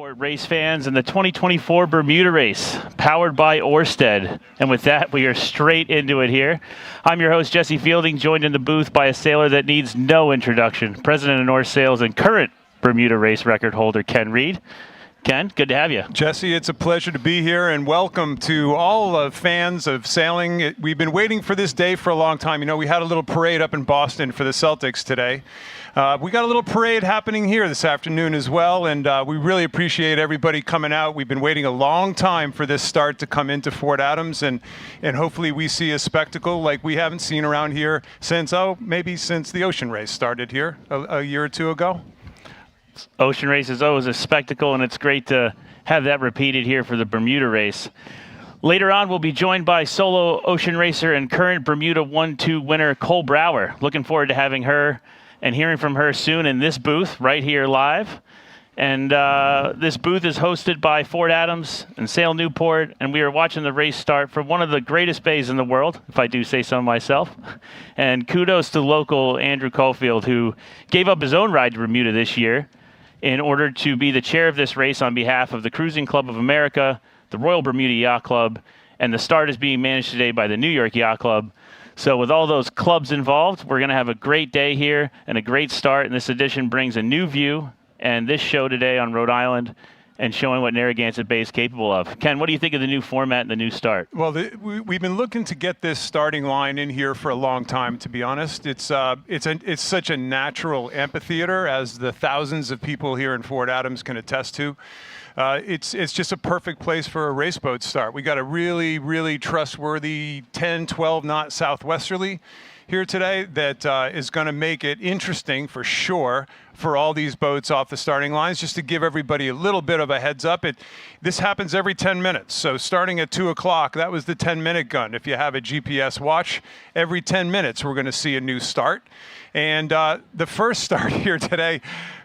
Newport race fans and the 2024 Bermuda Race, powered by Ørsted. And with that, we are straight into it here. I'm your host, Jesse Fielding, joined in the booth by a sailor that needs no introduction, President of North Sails and current Bermuda Race record holder, Ken Reed. Ken, good to have you. Jesse, it's a pleasure to be here, and welcome to all fans of sailing. We've been waiting for this day for a long time. You know, we had a little parade up in Boston for the Celtics today. We got a little parade happening here this afternoon as well, and we really appreciate everybody coming out. We've been waiting a long time for this start to come into Fort Adams, and hopefully we see a spectacle like we haven't seen around here since, maybe since the Ocean Race started here a year or two ago. Ocean Race is always a spectacle, and it's great to have that repeated here for the Bermuda Race. Later on, we'll be joined by solo ocean racer and current Bermuda 1-2 winner, Cole Brauer. Looking forward to having her and hearing from her soon in this booth right here live. And this booth is hosted by Fort Adams and Sail Newport, and we are watching the race start from one of the greatest bays in the world, if I do say so myself. And kudos to local Andrew Caulfield, who gave up his own ride to Bermuda this year in order to be the chair of this race on behalf of the Cruising Club of America, the Royal Bermuda Yacht Club, and the start is being managed today by the New York Yacht Club. So with all those clubs involved, we're going to have a great day here and a great start, and this edition brings a new view and this show today on Rhode Island and showing what Narragansett Bay is capable of. Ken, what do you think of the new format and the new start? Well, we've been looking to get this starting line in here for a long time, to be honest. It's such a natural amphitheater, as the thousands of people here in Fort Adams can attest to. It's just a perfect place for a race boat start. We got a really, really trustworthy 10, 12 knot southwesterly here today that is going to make it interesting for sure for all these boats off the starting lines. Just to give everybody a little bit of a heads up, this happens every 10 minutes. So starting at 2 o'clock, that was the 10-minute gun. If you have a GPS watch, every 10 minutes we're going to see a new start. And the first start here today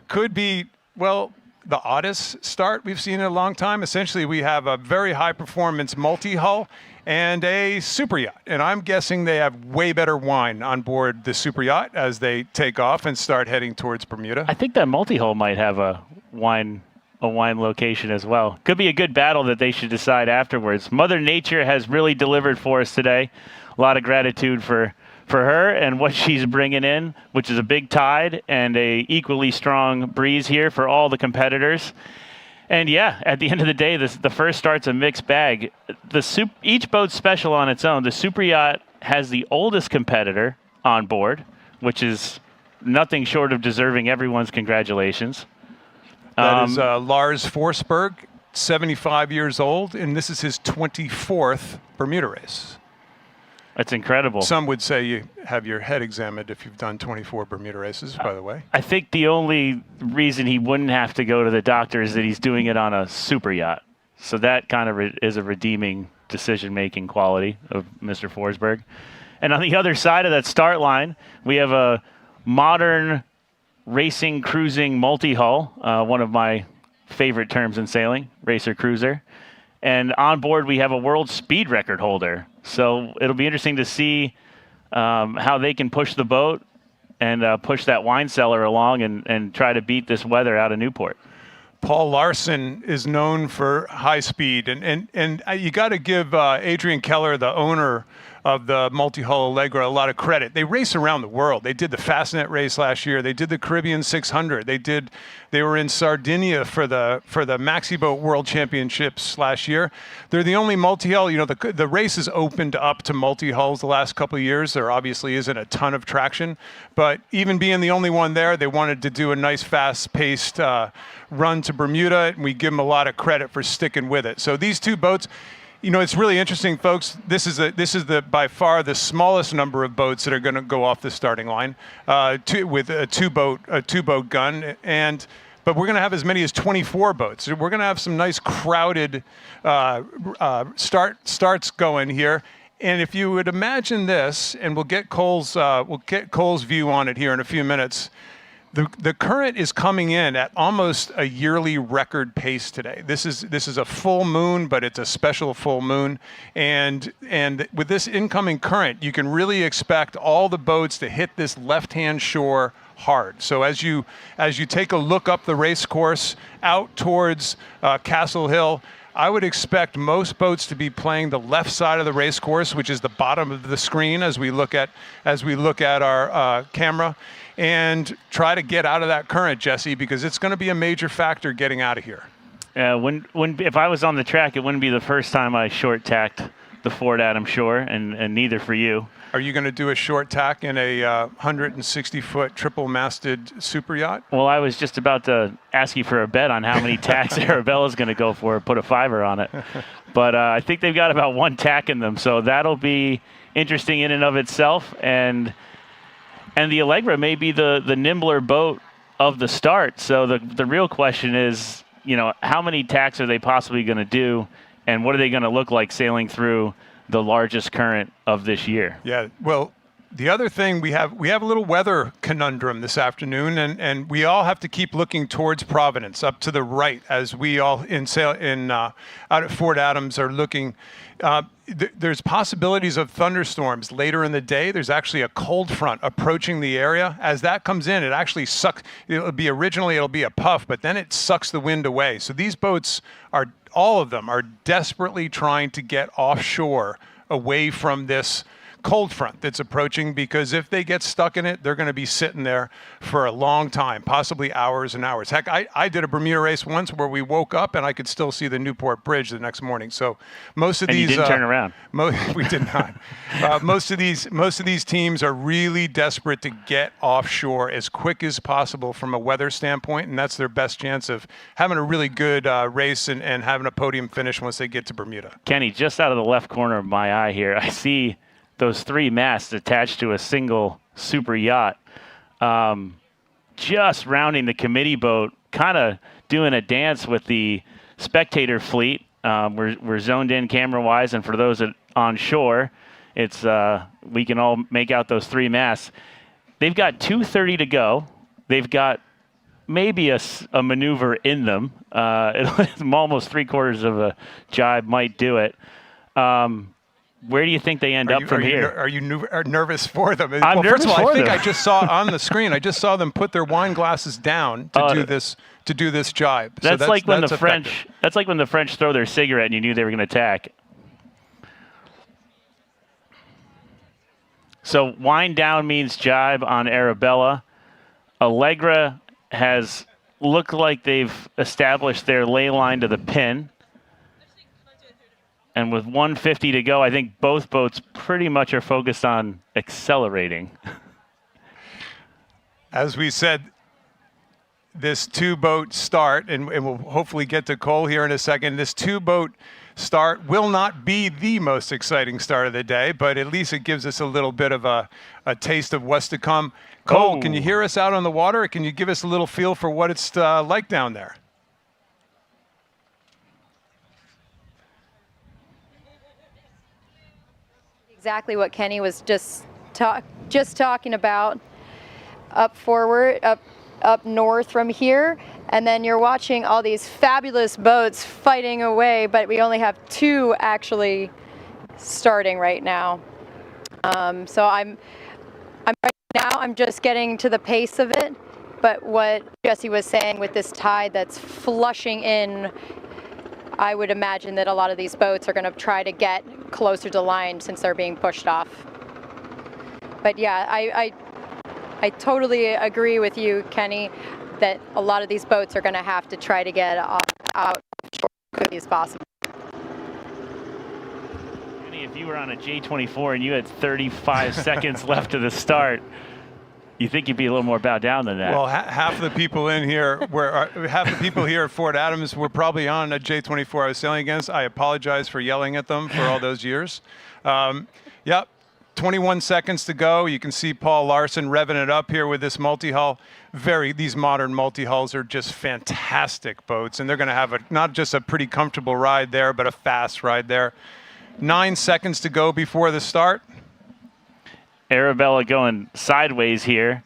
could be, well, the oddest start we've seen in a long time. Essentially, we have a very high-performance multi-hull and a super yacht. And I'm guessing they have way better wine on board the super yacht as they take off and start heading towards Bermuda. I think that multi-hull might have a wine location as well. Could be a good battle that they should decide afterwards. Mother Nature has really delivered for us today. A lot of gratitude for her and what she's bringing in, which is a big tide and a equally strong breeze here for all the competitors. And yeah, at the end of the day, the first start's a mixed bag. Each boat's special on its own. The super yacht has the oldest competitor on board, which is nothing short of deserving everyone's congratulations. That is Lars Forsberg, 75 years old, and this is his 24th Bermuda race. That's incredible. Some would say you have your head examined if you've done 24 Bermuda races, by the way. I think the only reason he wouldn't have to go to the doctor is that he's doing it on a super yacht. So that kind of is a redeeming decision-making quality of Mr. Forsberg. And on the other side of that start line, we have a modern racing, cruising multi-hull, one of my favorite terms in sailing, racer cruiser. And on board, we have a world speed record holder. So it'll be interesting to see how they can push the boat and push that wine cellar along and try to beat this weather out of Newport. Paul Larson is known for high speed, and you got to give Adrian Keller, the owner of the Multihull Allegra, a lot of credit. They race around the world. They did the Fastnet race last year. They did the Caribbean 600. They were in Sardinia for the Maxi Boat World Championships last year. They're the only multi-hull. You know, the race has opened up to multi-hulls the last couple of years. There obviously isn't a ton of traction, but even being the only one there, they wanted to do a nice fast-paced run to Bermuda, and we give them a lot of credit for sticking with it. So these two boats, you know, it's really interesting, folks. This is by far the smallest number of boats that are going to go off the starting line with a two boat gun, but we're going to have as many as 24 boats. We're going to have some nice crowded starts going here. And if you would imagine this, and we'll get Cole's view on it here in a few minutes. The current is coming in at almost a yearly record pace today. This is a full moon, but it's a special full moon. And with this incoming current, you can really expect all the boats to hit this left-hand shore hard. So as you take a look up the race course out towards Castle Hill, I would expect most boats to be playing the left side of the race course, which is the bottom of the screen as we look at our camera, and try to get out of that current, Jesse, because it's going to be a major factor getting out of here. If I was on the track, it wouldn't be the first time I short tacked the Fort Adams shore, and neither for you. Are you going to do a short tack in a 160-foot triple-masted super yacht? Well, I was just about to ask you for a bet on how many tacks Arabella's going to go for, put a $5 on it. But I think they've got about 1 tack in them, so that'll be interesting in and of itself. And the Allegra may be the nimbler boat of the start. So the real question is, how many tacks are they possibly going to do, and what are they going to look like sailing through the largest current of this year? Yeah, well, the other thing, we have a little weather conundrum this afternoon, and we all have to keep looking towards Providence, up to the right, as we all out at Fort Adams are looking. There's possibilities of thunderstorms later in the day. There's actually a cold front approaching the area. As that comes in, it actually sucks. It'll be a puff, but then it sucks the wind away. So these boats all of them are desperately trying to get offshore away from this cold front that's approaching, because if they get stuck in it, they're going to be sitting there for a long time, possibly hours and hours. Heck, I did a Bermuda race once where we woke up and I could still see the Newport Bridge the next morning. So most of these, you didn't turn around. We did not. Most of these teams are really desperate to get offshore as quick as possible from a weather standpoint, and that's their best chance of having a really good race and having a podium finish once they get to Bermuda. Kenny, just out of the left corner of my eye here, I see those 3 masts attached to a single super yacht, just rounding the committee boat, kind of doing a dance with the spectator fleet. We're zoned in camera-wise, and for those on shore, it's we can all make out those 3 masts. They've got 2:30 to go. They've got maybe a maneuver in them. Almost 3/4 of a jibe might do it. Where do you think they end up from here? Are you nervous for them? I'm nervous first of all, for I think them. I just saw on the screen. I just saw them put their wine glasses down to do this jibe. That's like when the French. That's like when the French throw their cigarette and you knew they were going to attack. So wind down means jibe on Arabella. Allegra has looked like they've established their ley line to the pin. And with 150 to go, I think both boats pretty much are focused on accelerating. As we said, this 2-boat start, and we'll hopefully get to Cole here in a second, this 2-boat start will not be the most exciting start of the day, but at least it gives us a little bit of a taste of what's to come. Cole, Can you hear us out on the water? Can you give us a little feel for what it's like down there? Exactly what Kenny was just talking about. Up north from here, and then you're watching all these fabulous boats fighting away, but we only have 2 actually starting right now. So I'm just getting to the pace of it, but what Jesse was saying with this tide that's flushing in, I would imagine that a lot of these boats are going to try to get closer to line since they're being pushed off. But yeah, I totally agree with you, Kenny, that a lot of these boats are going to have to try to get out short as quickly as possible. Kenny, if you were on a J24 and you had 35 seconds left to the start, you think you'd be a little more bowed down than that? Well, half the people in here half the people here at Fort Adams were probably on a J24 I was sailing against. I apologize for yelling at them for all those years. Yep. 21 seconds to go. You can see Paul Larson revving it up here with this multi-hull. These modern multi-hulls are just fantastic boats, and they're going to have not just a pretty comfortable ride there, but a fast ride there. 9 seconds to go before the start. Arabella going sideways here,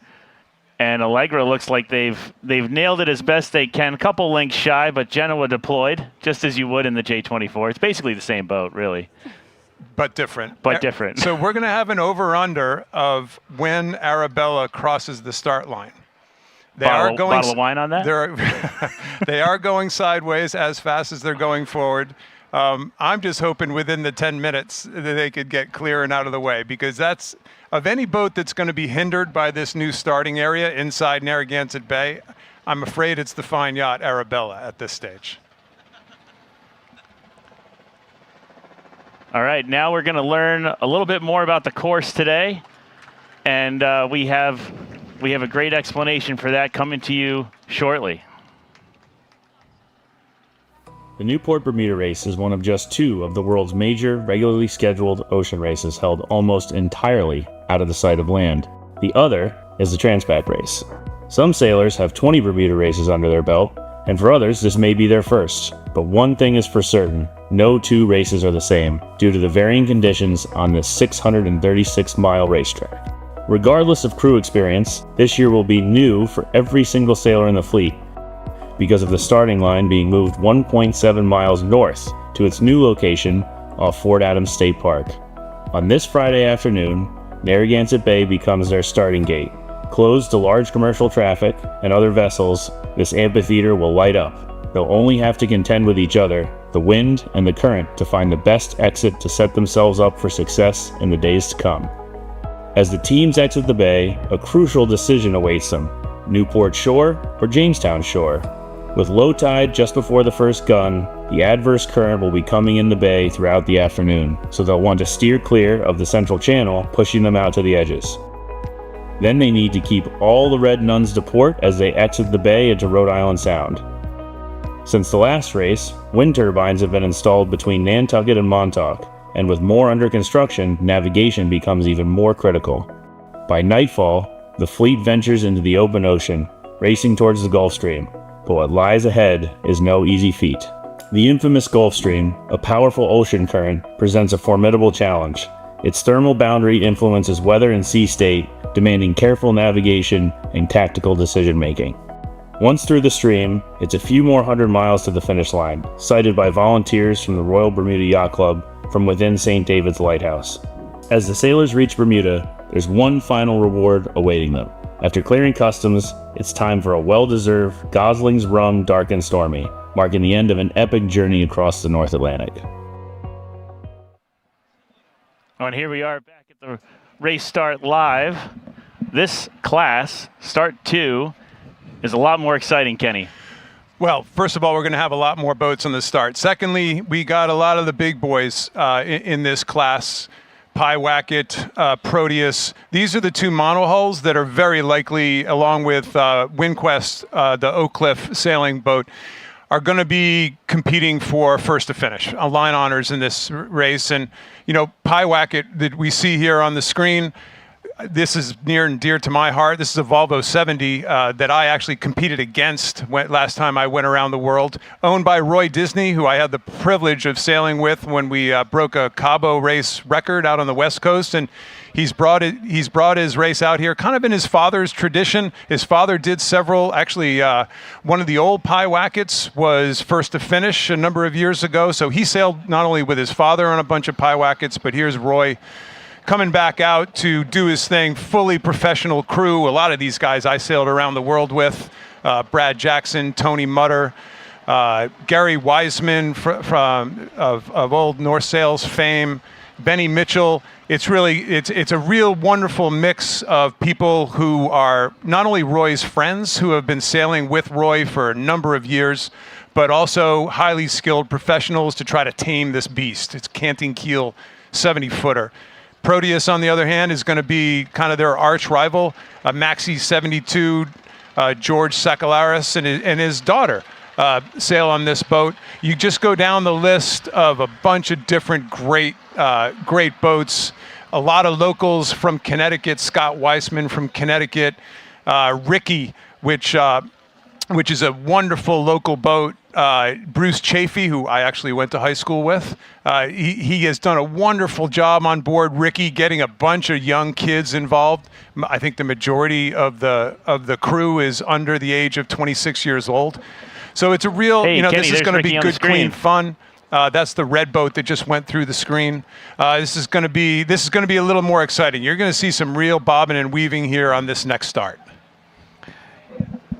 and Allegra looks like they've nailed it as best they can. A couple lengths shy, but Genoa deployed, just as you would in the J24. It's basically the same boat, really. But different. But different. So we're going to have an over-under of when Arabella crosses the start line. Bottle of wine on that? They are going sideways as fast as they're going forward. I'm just hoping within the 10 minutes that they could get clear and out of the way, because that's, of any boat that's going to be hindered by this new starting area inside Narragansett Bay, I'm afraid it's the fine yacht Arabella at this stage. All right, now we're going to learn a little bit more about the course today, and we have a great explanation for that coming to you shortly. The Newport Bermuda Race is one of just 2 of the world's major regularly scheduled ocean races held almost entirely out of the sight of land. The other is the Transpac Race. Some sailors have 20 Bermuda races under their belt, and for others this may be their first. But one thing is for certain, no 2 races are the same due to the varying conditions on this 636-mile racetrack. Regardless of crew experience, this year will be new for every single sailor in the fleet because of the starting line being moved 1.7 miles north to its new location off Fort Adams State Park. On this Friday afternoon, Narragansett Bay becomes their starting gate. Closed to large commercial traffic and other vessels, this amphitheater will light up. They'll only have to contend with each other, the wind and the current, to find the best exit to set themselves up for success in the days to come. As the teams exit the bay, a crucial decision awaits them: Newport Shore or Jamestown Shore. With low tide just before the first gun, the adverse current will be coming in the bay throughout the afternoon, so they'll want to steer clear of the central channel, pushing them out to the edges. Then they need to keep all the red nuns to port as they exit the bay into Rhode Island Sound. Since the last race, wind turbines have been installed between Nantucket and Montauk, and with more under construction, navigation becomes even more critical. By nightfall, the fleet ventures into the open ocean, racing towards the Gulf Stream, but what lies ahead is no easy feat. The infamous Gulf Stream, a powerful ocean current, presents a formidable challenge. Its thermal boundary influences weather and sea state, demanding careful navigation and tactical decision-making. Once through the stream, it's a few more 100 miles to the finish line, sighted by volunteers from the Royal Bermuda Yacht Club from within St. David's Lighthouse. As the sailors reach Bermuda, there's one final reward awaiting them. After clearing customs, it's time for a well-deserved Gosling's Rum Dark and Stormy, marking the end of an epic journey across the North Atlantic. Oh, and here we are back at the race start live. This class, Start 2, is a lot more exciting, Kenny. Well, first of all, we're going to have a lot more boats on the start. Secondly, we got a lot of the big boys in this class. Pyewacket, Proteus. These are the 2 monohulls that are very likely, along with Windquest, the Oak Cliff sailing boat, are going to be competing for first to finish, line honors in this race. And, you know, Pyewacket that we see here on the screen, this is near and dear to my heart. This is a Volvo 70 that I actually competed against last time I went around the world. Owned by Roy Disney, who I had the privilege of sailing with when we broke a Cabo race record out on the West Coast. And he's brought his race out here, kind of in his father's tradition. His father did several. Actually, one of the old Pyewackets was first to finish a number of years ago. So he sailed not only with his father on a bunch of Pyewackets, but here's Roy coming back out to do his thing, fully professional crew. A lot of these guys I sailed around the world with, Brad Jackson, Tony Mutter, Gary Wiseman of old North Sails fame, Benny Mitchell. It's a real wonderful mix of people who are not only Roy's friends, who have been sailing with Roy for a number of years, but also highly skilled professionals to try to tame this beast. It's canting keel 70-footer. Proteus, on the other hand, is going to be kind of their arch rival, Maxi 72, George Sakalaris and his daughter sail on this boat. You just go down the list of a bunch of different great boats. A lot of locals from Connecticut, Scott Weissman from Connecticut, Ricky, which is a wonderful local boat. Bruce Chafee, who I actually went to high school with, he has done a wonderful job on board Ricky, getting a bunch of young kids involved. I think the majority of the crew is under the age of 26 years old. So it's a real, Hey, Kenny, this is going to be good, clean fun. That's the red boat that just went through the screen. This is going to be a little more exciting. You're going to see some real bobbing and weaving here on this next start.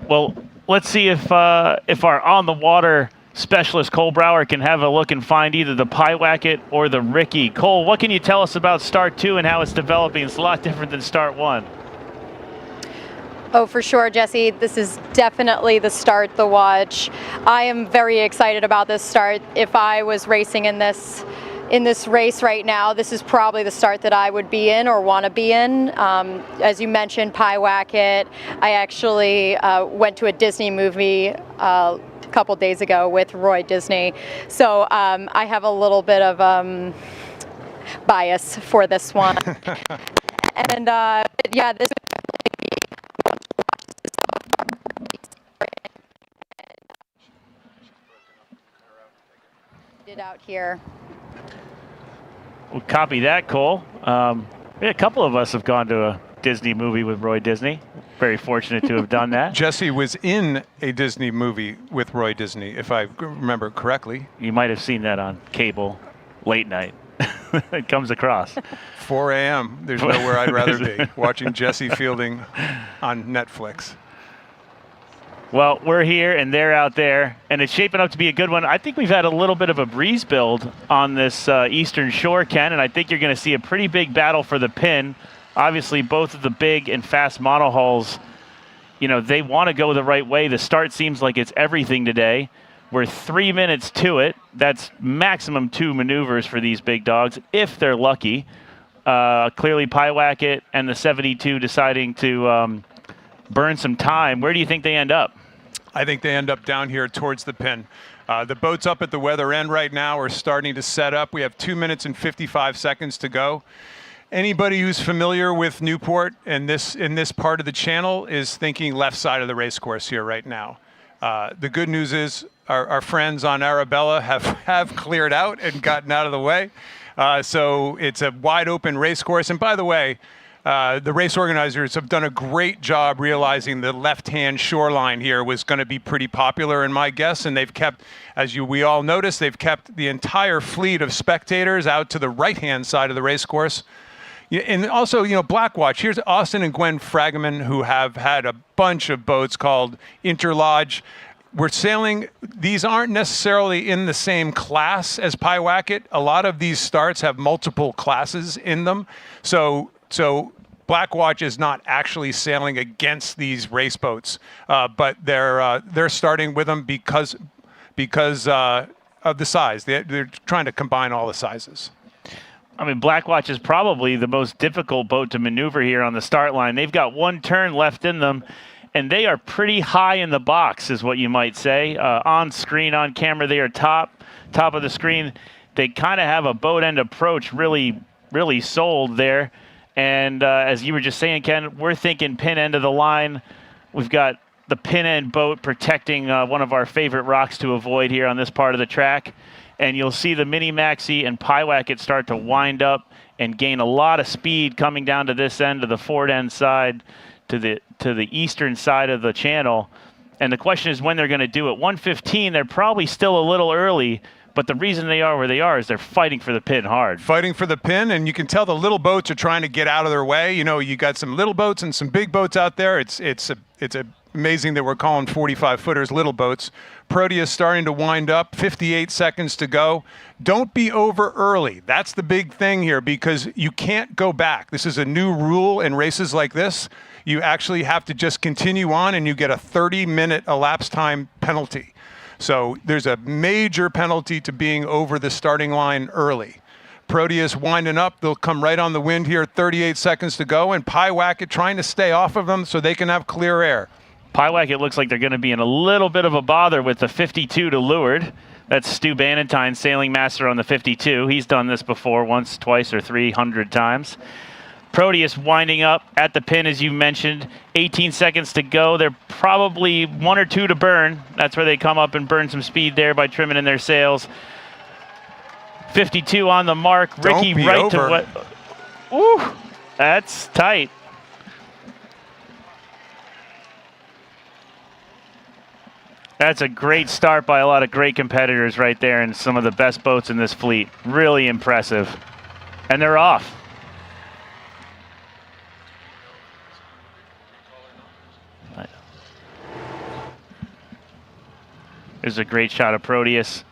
Well, let's see if our on the water specialist Cole Brauer can have a look and find either the Pyewacket or the Ricky. Cole, what can you tell us about Start 2 and how it's developing? It's a lot different than Start 1. Oh, for sure, Jesse. This is definitely the start, the watch. I am very excited about this start. If I was racing in this race right now, this is probably the start that I would be in or want to be in. As you mentioned, Pyewacket. I actually went to a Disney movie a couple days ago with Roy Disney, so I have a little bit of bias for this one. And yeah, this out here. We'll copy that, Cole. Yeah, a couple of us have gone to a Disney movie with Roy Disney. Very fortunate to have done that. Jesse was in a Disney movie with Roy Disney, if I remember correctly. You might have seen that on cable late night. It comes across. 4 a.m. There's nowhere I'd rather be, watching Jesse Fielding on Netflix. Well, we're here and they're out there, and it's shaping up to be a good one. I think we've had a little bit of a breeze build on this eastern shore, Ken, and I think you're going to see a pretty big battle for the pin. Obviously, both of the big and fast monohulls, you know, they want to go the right way. The start seems like it's everything today. We're 3 minutes to it. That's maximum 2 maneuvers for these big dogs, if they're lucky. Clearly, Pyewacket and the 72 deciding to burn some time. Where do you think they end up? I think they end up down here towards the pin. The boats up at the weather end right now are starting to set up. We have 2 minutes and 55 seconds to go. Anybody who's familiar with Newport and in this part of the channel is thinking left side of the race course here right now. The good news is our friends on Arabella have cleared out and gotten out of the way. So it's a wide open race course. And by the way, the race organizers have done a great job realizing the left-hand shoreline here was going to be pretty popular in my guess, and they've kept, as we all noticed, they've kept the entire fleet of spectators out to the right-hand side of the race course. And also, you know, Blackwatch, here's Austin and Gwen Fragaman, who have had a bunch of boats called Interlodge. We're sailing, these aren't necessarily in the same class as Pyewacket. A lot of these starts have multiple classes in them. So Blackwatch is not actually sailing against these race boats, but they're starting with them because of the size. They're trying to combine all the sizes. I mean, Blackwatch is probably the most difficult boat to maneuver here on the start line. They've got one turn left in them, and they are pretty high in the box, is what you might say. On screen, on camera, they are top of the screen. They kind of have a boat end approach really sold there. And as you were just saying, Ken, we're thinking pin end of the line. We've got the pin end boat protecting one of our favorite rocks to avoid here on this part of the track. And you'll see the Mini Maxi and Pyewacket start to wind up and gain a lot of speed coming down to this end of the forward end side to the eastern side of the channel. And the question is when they're going to do it. 1:15, they're probably still a little early, but the reason they are where they are is they're fighting for the pin hard. Fighting for the pin, and you can tell the little boats are trying to get out of their way. You know, you got some little boats and some big boats out there. It's amazing that we're calling 45-footers little boats. Proteus starting to wind up, 58 seconds to go. Don't be over early. That's the big thing here, because you can't go back. This is a new rule in races like this. You actually have to just continue on, and you get a 30-minute elapsed time penalty. So there's a major penalty to being over the starting line early. Proteus winding up. They'll come right on the wind here, 38 seconds to go, and Pyewacket trying to stay off of them so they can have clear air. Pyewacket looks like they're going to be in a little bit of a bother with the 52 to leeward. That's Stu Bannatyne, sailing master on the 52. He's done this before once, twice, or 300 times. Proteus winding up at the pin, as you mentioned. 18 seconds to go. They're probably 1 or 2 to burn. That's where they come up and burn some speed there by trimming in their sails. 52 on the mark. Ricky right over. To what? Ooh, that's tight. That's a great start by a lot of great competitors right there, and some of the best boats in this fleet. Really impressive. And they're off. There's a great shot of Proteus,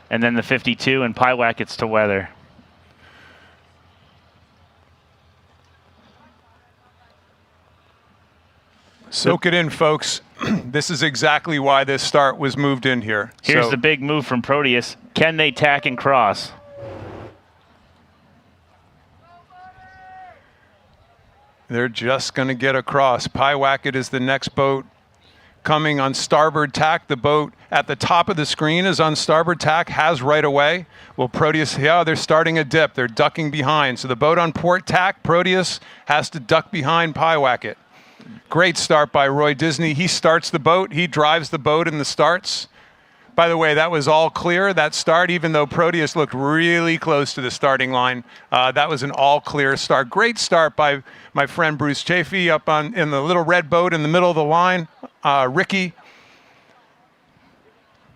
and then the 52, and Pyewack gets to weather. Soak it in, folks. This is exactly why this start was moved in here. Here's the big move from Proteus. Can they tack and cross? They're just going to get across. Pyewacket is the next boat coming on starboard tack. The boat at the top of the screen is on starboard tack, has right away. Well, Proteus, yeah, they're starting a dip. They're ducking behind. So the boat on port tack, Proteus has to duck behind Pyewacket. Great start by Roy Disney. He starts the boat. He drives the boat in the starts. By the way, that was all clear, that start, even though Proteus looked really close to the starting line. That was an all clear start. Great start by my friend Bruce Chafee up in the little red boat in the middle of the line. Ricky.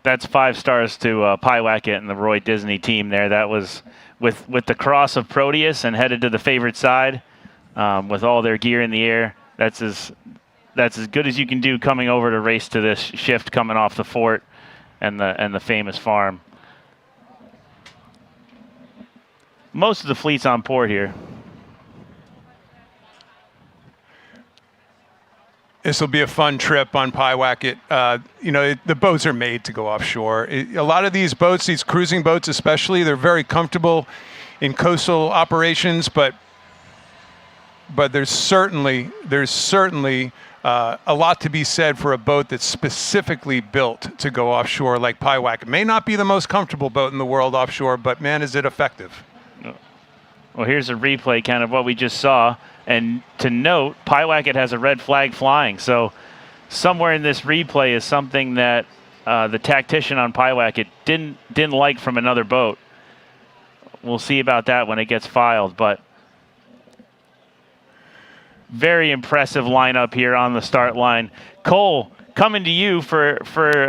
That's 5 stars to Pyewacket and the Roy Disney team there. That was with the cross of Proteus and headed to the favorite side with all their gear in the air. That's as good as you can do coming over to race to this shift coming off the fort and the famous farm. Most of the fleet's on port here. This will be a fun trip on Pyewacket. The boats are made to go offshore. A lot of these boats, these cruising boats especially, they're very comfortable in coastal operations, but there's certainly a lot to be said for a boat that's specifically built to go offshore like Pyewacket. It may not be the most comfortable boat in the world offshore, but man, is it effective. Well, here's a replay kind of what we just saw. And to note, Pyewacket has a red flag flying. So somewhere in this replay is something that the tactician on Pyewacket didn't like from another boat. We'll see about that when it gets filed, but very impressive lineup here on the start line. Cole, coming to you for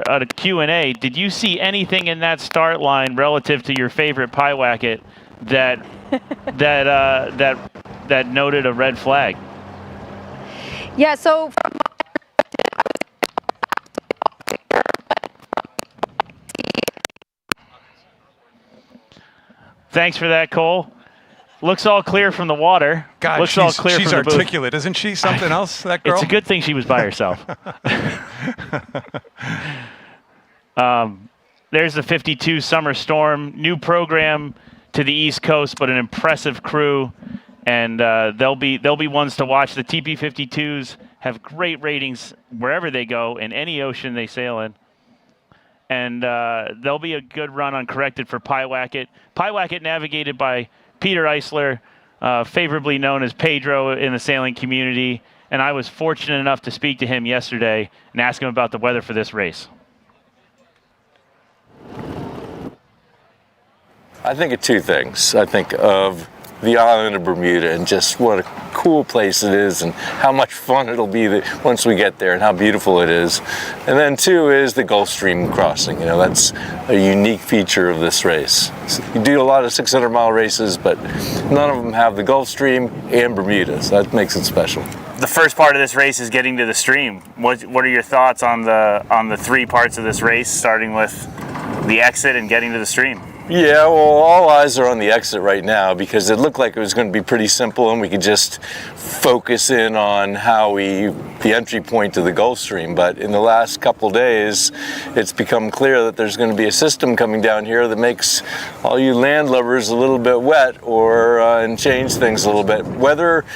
a Q&A. Did you see anything in that start line relative to your favorite Pyewacket that noted a red flag? Yeah, so from Thanks for that, Cole. Looks all clear from the water. God, Looks all clear she's from the articulate, isn't she? Something else, that girl? It's a good thing she was by herself. There's the 52 Summer Storm. New program to the East Coast, but an impressive crew. And they'll be ones to watch. The TP52s have great ratings wherever they go, in any ocean they sail in. And there'll be a good run on Corrected for Pyewacket. Pyewacket navigated by Peter Eisler, favorably known as Pedro in the sailing community. And I was fortunate enough to speak to him yesterday and ask him about the weather for this race. I think of 2 things. I think of the island of Bermuda and just what a cool place it is and how much fun it'll be once we get there and how beautiful it is. And then 2 is the Gulf Stream crossing. That's a unique feature of this race. You do a lot of 600-mile races, but none of them have the Gulf Stream and Bermuda, so that makes it special. The first part of this race is getting to the stream. What are your thoughts on the 3 parts of this race, starting with the exit and getting to the stream? Yeah, well, all eyes are on the exit right now because it looked like it was going to be pretty simple and we could just focus in on the entry point to the Gulf Stream. But in the last couple days, it's become clear that there's going to be a system coming down here that makes all you landlubbers a little bit wet and change things a little bit. Whether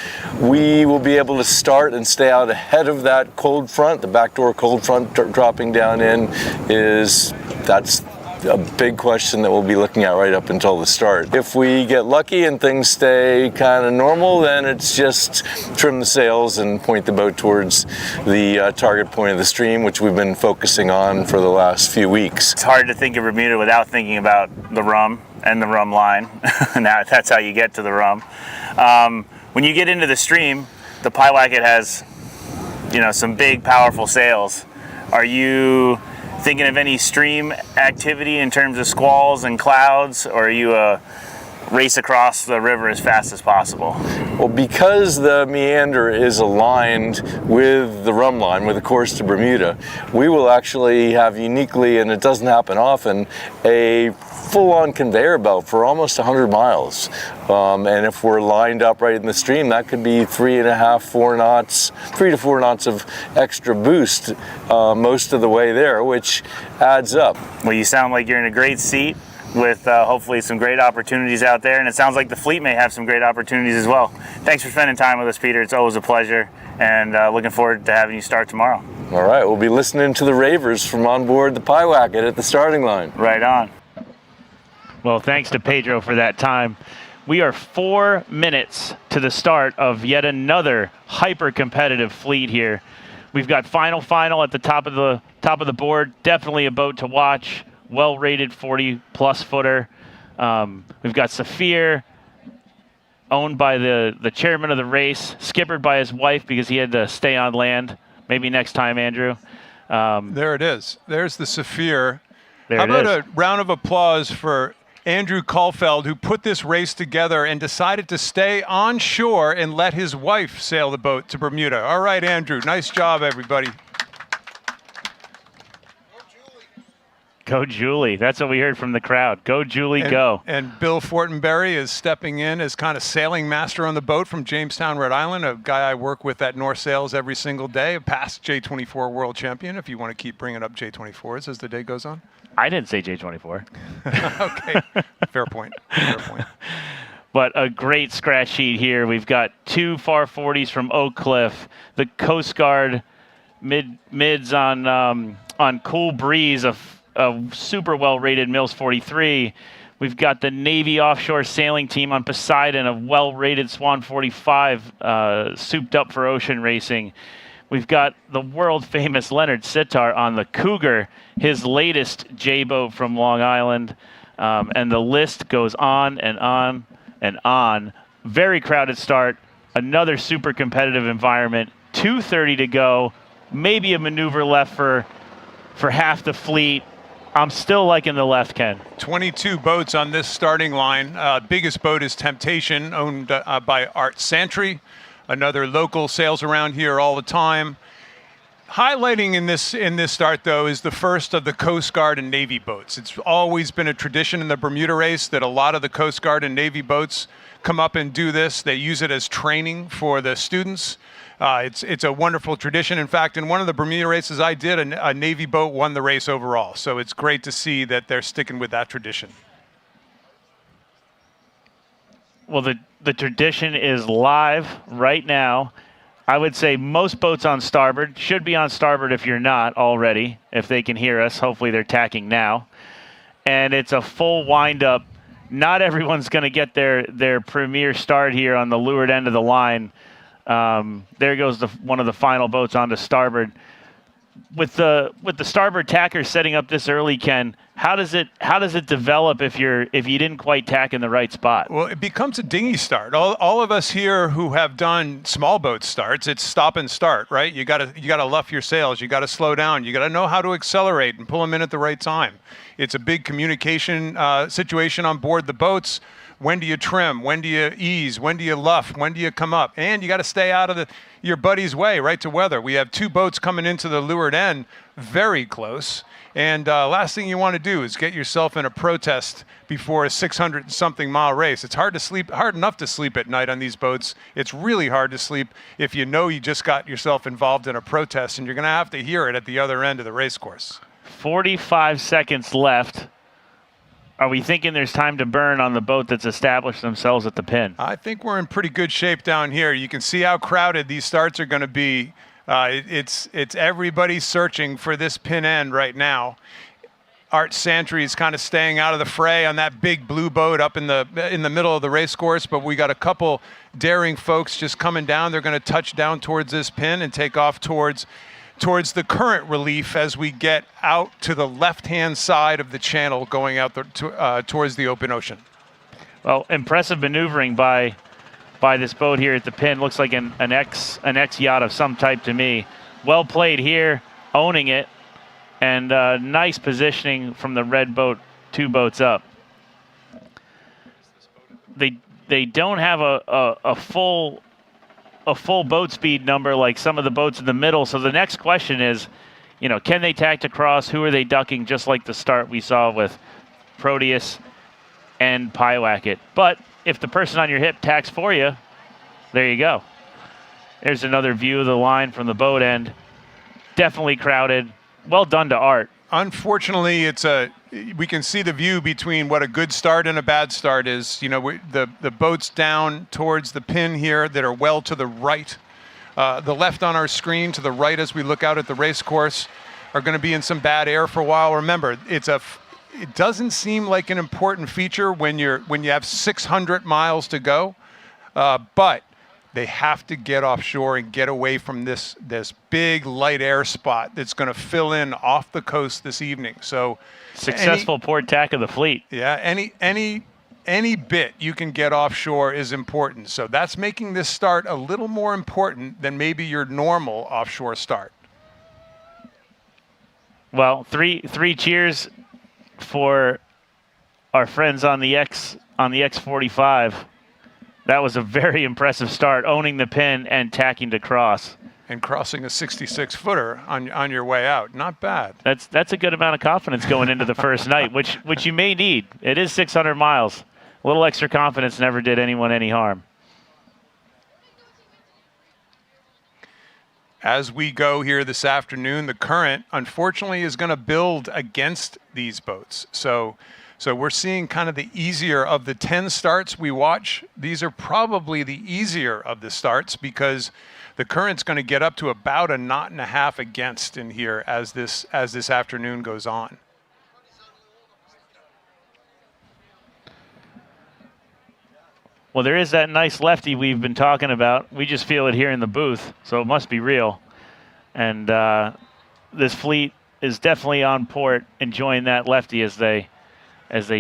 we will be able to start and stay out ahead of that cold front, the backdoor cold front dropping down in, that's a big question that we'll be looking at right up until the start. If we get lucky and things stay kind of normal, then it's just trim the sails and point the boat towards the target point of the stream, which we've been focusing on for the last few weeks. It's hard to think of Bermuda without thinking about the rum and the rum line. Now that's how you get to the rum. When you get into the stream, the Pyewacket has, some big, powerful sails. Are you thinking of any stream activity in terms of squalls and clouds, or are you race across the river as fast as possible? Well, because the meander is aligned with the rum line, with the course to Bermuda, we will actually have uniquely, and it doesn't happen often, a full-on conveyor belt for almost 100 miles. And if we're lined up right in the stream, that could be 3.5, 4 knots, 3 to 4 knots of extra boost most of the way there, which adds up. Well, you sound like you're in a great seat with hopefully some great opportunities out there, and it sounds like the fleet may have some great opportunities as well. Thanks for spending time with us, Peter. It's always a pleasure, and looking forward to having you start tomorrow. All right, we'll be listening to the ravers from on board the Pyewacket at the starting line. Right on. Well, thanks to Pedro for that time. We are 4 minutes to the start of yet another hyper-competitive fleet here. We've got final at the top of the board. Definitely a boat to watch. Well-rated 40-plus footer. We've got Saphir, owned by the chairman of the race, skippered by his wife because he had to stay on land. Maybe next time, Andrew. There it is. There's the Saphir. There How it about is. a round of applause for Andrew Caulfield, who put this race together and decided to stay on shore and let his wife sail the boat to Bermuda. All right, Andrew. Nice job, everybody. Go, Julie. That's what we heard from the crowd. Go, Julie, go. And Bill Fortenberry is stepping in as kind of sailing master on the boat from Jamestown, Rhode Island, a guy I work with at North Sails every single day, a past J24 world champion, if you want to keep bringing up J24s as the day goes on. I didn't say J24. Okay, fair point. Fair point. But a great scratch sheet here. We've got 2 far 40s from Oak Cliff, the Coast Guard mids on Cool Breeze, a super well-rated Mills 43. We've got the Navy offshore sailing team on Poseidon, a well-rated Swan 45, souped up for ocean racing. We've got the world-famous Leonard Sitar on the Cougar, his latest J-boat from Long Island. And the list goes on and on and on. Very crowded start. Another super competitive environment. 2:30 to go. Maybe a maneuver left for half the fleet. I'm still liking the left, Ken. 22 boats on this starting line. Biggest boat is Temptation, owned by Art Santry. Another local, sails around here all the time. Highlighting in this start, though, is the first of the Coast Guard and Navy boats. It's always been a tradition in the Bermuda race that a lot of the Coast Guard and Navy boats come up and do this. They use it as training for the students. It's a wonderful tradition. In fact, in one of the Bermuda races I did, a Navy boat won the race overall. So it's great to see that they're sticking with that tradition. Well, the tradition is live right now. I would say most boats on starboard should be on starboard if you're not already, if they can hear us. Hopefully they're tacking now. And it's a full wind-up. Not everyone's going to get their premier start here on the leeward end of the line. There goes one of the final boats onto starboard. With the starboard tacker setting up this early, Ken, how does it develop if you didn't quite tack in the right spot? Well, it becomes a dinghy start. All of us here who have done small boat starts, it's stop and start, right? You gotta luff your sails. You gotta slow down. You gotta know how to accelerate and pull them in at the right time. It's a big communication situation on board the boats. When do you trim? When do you ease? When do you luff? When do you come up? And you got to stay out of your buddy's way, right to weather. We have 2 boats coming into the leeward end, very close. And last thing you want to do is get yourself in a protest before a 600-something mile race. It's hard enough to sleep at night on these boats. It's really hard to sleep if you know you just got yourself involved in a protest, and you're going to have to hear it at the other end of the race course. 45 seconds left. Are we thinking there's time to burn on the boat that's established themselves at the pin? I think we're in pretty good shape down here. You can see how crowded these starts are going to be. It's everybody searching for this pin end right now. Art Santry is kind of staying out of the fray on that big blue boat up in the middle of the race course, but we got a couple daring folks just coming down. They're going to touch down towards this pin and take off towards the current relief as we get out to the left-hand side of the channel going out towards the open ocean. Well, impressive maneuvering by this boat here at the pin. Looks like an X yacht of some type to me. Well played here, owning it, And nice positioning from the red boat, 2 boats up. They don't have a full boat speed number like some of the boats in the middle. So the next question is, can they tack across? Who are they ducking? Just like the start we saw with Proteus and Pyewacket. But if the person on your hip tacks for you, there you go. There's another view of the line from the boat end. Definitely crowded. Well done to Art. Unfortunately, we can see the view between what a good start and a bad start is. The boats down towards the pin here that are well to the right. The left on our screen to the right as we look out at the race course are going to be in some bad air for a while. Remember, it doesn't seem like an important feature when you have 600 miles to go, but they have to get offshore and get away from this big light air spot that's going to fill in off the coast this evening. So successful port tack of the fleet. Yeah, any bit you can get offshore is important. So that's making this start a little more important than maybe your normal offshore start. Well, three cheers for our friends on the X45. That was a very impressive start, owning the pin and tacking to cross. And crossing a 66-footer on your way out. Not bad. That's a good amount of confidence going into the first night, which you may need. It is 600 miles. A little extra confidence never did anyone any harm. As we go here this afternoon, the current, unfortunately, is going to build against these boats. So we're seeing kind of the easier of the 10 starts we watch. These are probably the easier of the starts because the current's going to get up to about a knot and a half against in here as this afternoon goes on. Well, there is that nice lefty we've been talking about. We just feel it here in the booth, so it must be real. And this fleet is definitely on port, enjoying that lefty as they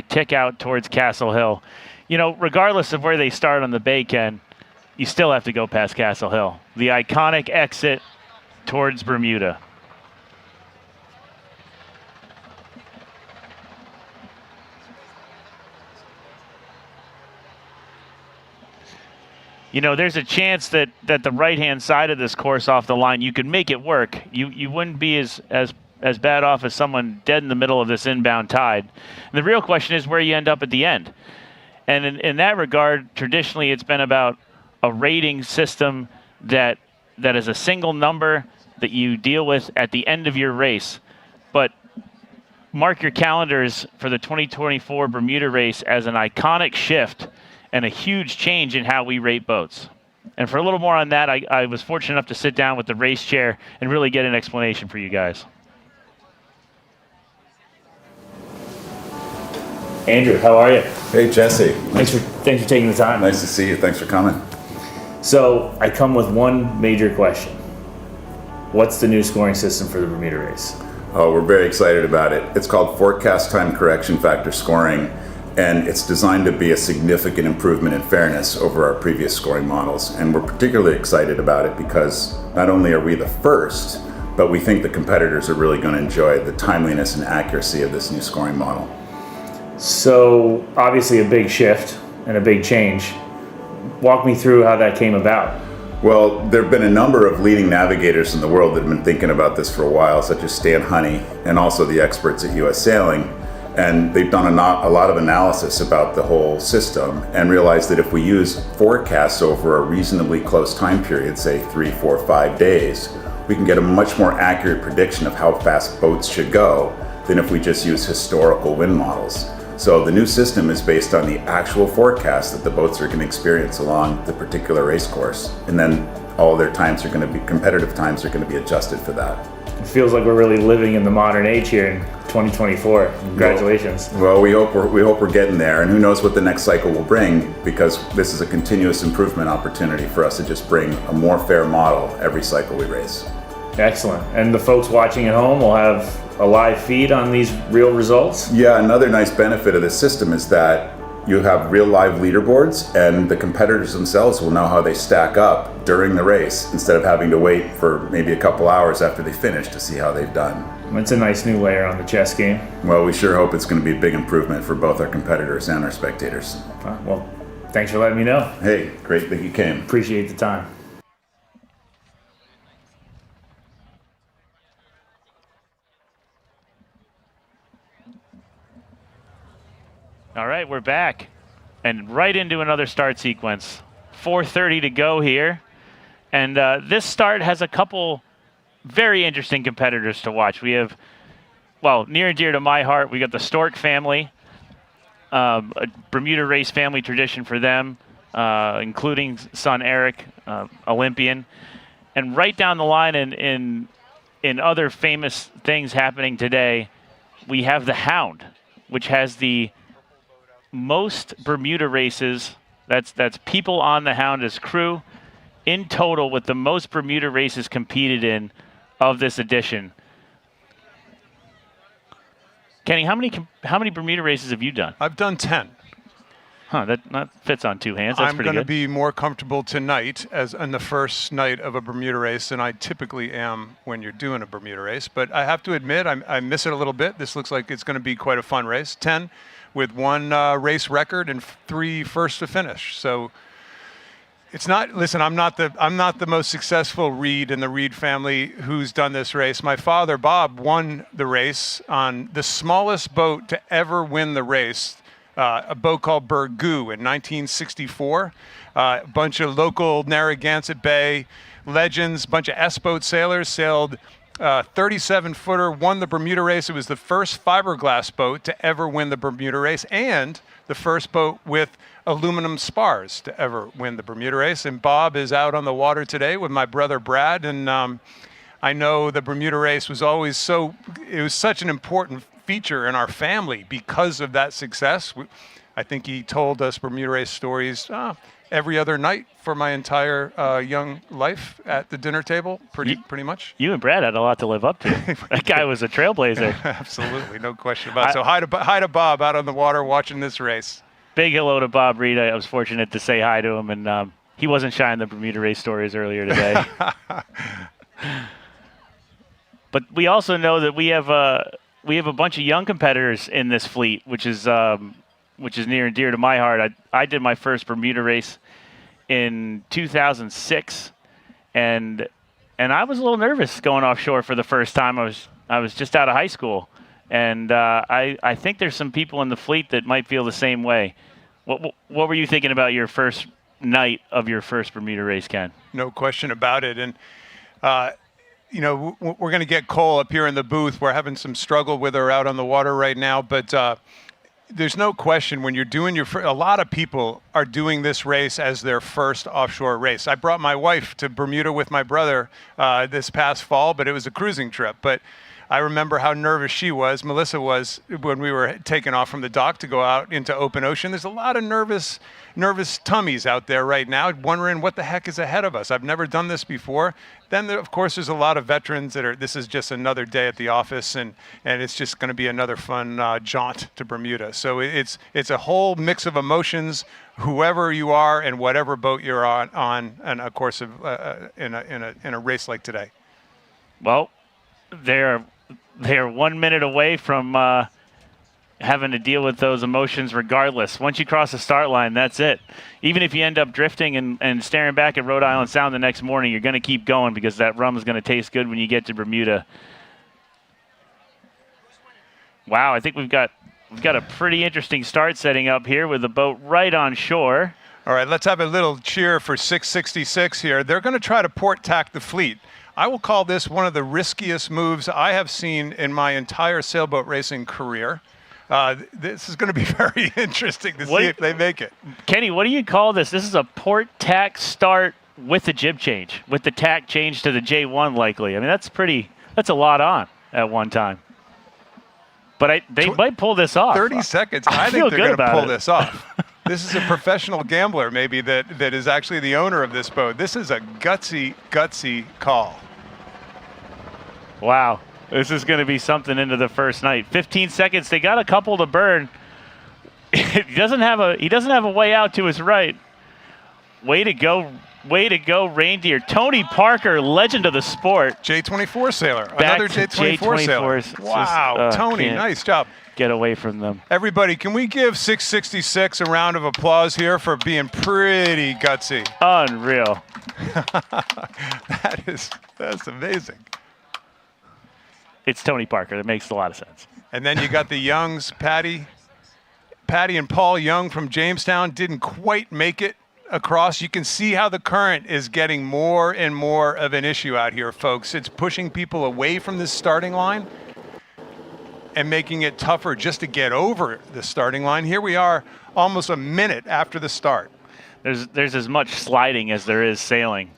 tick out towards Castle Hill. Regardless of where they start on the bay, Ken, you still have to go past Castle Hill, the iconic exit towards Bermuda. There's a chance that the right-hand side of this course off the line, you could make it work. You wouldn't be as bad off as someone dead in the middle of this inbound tide. And the real question is where you end up at the end. And in that regard, traditionally it's been about a rating system that is a single number that you deal with at the end of your race. But mark your calendars for the 2024 Bermuda race as an iconic shift and a huge change in how we rate boats. And for a little more on that, I was fortunate enough to sit down with the race chair and really get an explanation for you guys. Andrew, how are you? Hey, Jesse. Thanks for taking the time. Nice to see you. Thanks for coming. So I come with one major question. What's the new scoring system for the Bermuda race? Oh, we're very excited about it. It's called Forecast Time Correction Factor Scoring, and it's designed to be a significant improvement in fairness over our previous scoring models. And we're particularly excited about it because not only are we the first, but we think the competitors are really going to enjoy the timeliness and accuracy of this new scoring model. So obviously a big shift and a big change. Walk me through how that came about. Well, there have been a number of leading navigators in the world that have been thinking about this for a while, such as Stan Honey and also the experts at US Sailing. And they've done a lot of analysis about the whole system and realized that if we use forecasts over a reasonably close time period, say 3, 4, 5 days, we can get a much more accurate prediction of how fast boats should go than if we just use historical wind models. So the new system is based on the actual forecast that the boats are going to experience along the particular race course. And then all their times are going to be, competitive times are going to be adjusted for that. It feels like we're really living in the modern age here in 2024. Congratulations. Well, we hope we're getting there, and who knows what the next cycle will bring, because this is a continuous improvement opportunity for us to just bring a more fair model every cycle we race. Excellent. And the folks watching at home will have a live feed on these real results? Yeah, another nice benefit of this system is that you have real live leaderboards, and the competitors themselves will know how they stack up during the race instead of having to wait for maybe a couple hours after they finish to see how they've done. It's a nice new layer on the chess game. Well, we sure hope it's going to be a big improvement for both our competitors and our spectators. Well, thanks for letting me know. Hey, great that you came. Appreciate the time. All right, we're back and right into another start sequence. 4:30 to go here. And this start has a couple very interesting competitors to watch. We have, well, near and dear to my heart, we got the Stork family, a Bermuda race family tradition for them, including son Eric, Olympian. And right down the line in other famous things happening today, we have the Hound, which has the most Bermuda races. That's people on the Hound as crew in total, with the most Bermuda races competed in of this edition. Kenny, how many Bermuda races have you done? I've done 10. Huh, that fits on two hands. That's I'm pretty going to good. be more comfortable tonight as on the first night of a Bermuda race than I typically am when you're doing a Bermuda race. But I have to admit, I miss it a little bit. This looks like it's going to be quite a fun race. 10 with one race record and 3 first to finish. So it's not. Listen, I'm not the most successful Reed in the Reed family who's done this race. My father, Bob, won the race on the smallest boat to ever win the race, a boat called Burgoo in 1964. A bunch of local Narragansett Bay legends, bunch of S-boat sailors sailed 37-footer, won the Bermuda race. It was the first fiberglass boat to ever win the Bermuda race and the first boat with aluminum spars to ever win the Bermuda race. And Bob is out on the water today with my brother Brad. And I know the Bermuda race was always it was such an important feature in our family because of that success. I think he told us Bermuda race stories every other night for my entire young life at the dinner table, pretty much. You and Brad had a lot to live up to. That guy was a trailblazer. Absolutely, no question about it. So hi to Bob out on the water watching this race. Big hello to Bob Reed. I was fortunate to say hi to him, and he wasn't shy in the Bermuda race stories earlier today. But we also know that we have a bunch of young competitors in this fleet, which is near and dear to my heart. I did my first Bermuda race in 2006, and I was a little nervous going offshore for the first time. I was just out of high school. And I think there's some people in the fleet that might feel the same way. What were you thinking about your first night of your first Bermuda race, Ken? No question about it. And, we're going to get Cole up here in the booth. We're having some struggle with her out on the water right now. But there's no question when you're doing a lot of people are doing this race as their first offshore race. I brought my wife to Bermuda with my brother this past fall, but it was a cruising trip. But I remember how nervous she was, Melissa was, when we were taking off from the dock to go out into open ocean. There's a lot of nervous tummies out there right now wondering what the heck is ahead of us. I've never done this before. Then, of course, there's a lot of veterans this is just another day at the office, and it's just going to be another fun jaunt to Bermuda. So it's a whole mix of emotions, whoever you are and whatever boat you're on and of course, in a race like today. Well, they're 1 minute away from having to deal with those emotions regardless. Once you cross the start line, that's it. Even if you end up drifting and staring back at Rhode Island Sound the next morning, you're going to keep going because that rum is going to taste good when you get to Bermuda. Wow, I think we've got a pretty interesting start setting up here with the boat right on shore. All right, let's have a little cheer for 666 here. They're going to try to port tack the fleet. I will call this one of the riskiest moves I have seen in my entire sailboat racing career. This is going to be very interesting to see if they make it. Kenny, what do you call this? This is a port tack start with the jib change, with the tack change to the J1 likely. I mean, that's a lot on at one time. But they might pull this off. 30 seconds. I think they're going to pull this off. This is a professional gambler maybe that is actually the owner of this boat. This is a gutsy call. Wow. This is going to be something into the first night. 15 seconds. They got a couple to burn. He doesn't have a way out to his right. Way to go, Reindeer. Tony Parker, legend of the sport. J24 sailor. Back Another to J24 sailor. J24s. Wow, Just, Tony, can't nice job. Get away from them. Everybody, can we give 666 a round of applause here for being pretty gutsy? Unreal. That's amazing. It's Tony Parker. That makes a lot of sense. And then you got the Youngs, Patty and Paul Young from Jamestown didn't quite make it across. You can see how the current is getting more and more of an issue out here, folks. It's pushing people away from this starting line and making it tougher just to get over the starting line. Here we are almost a minute after the start. There's as much sliding as there is sailing.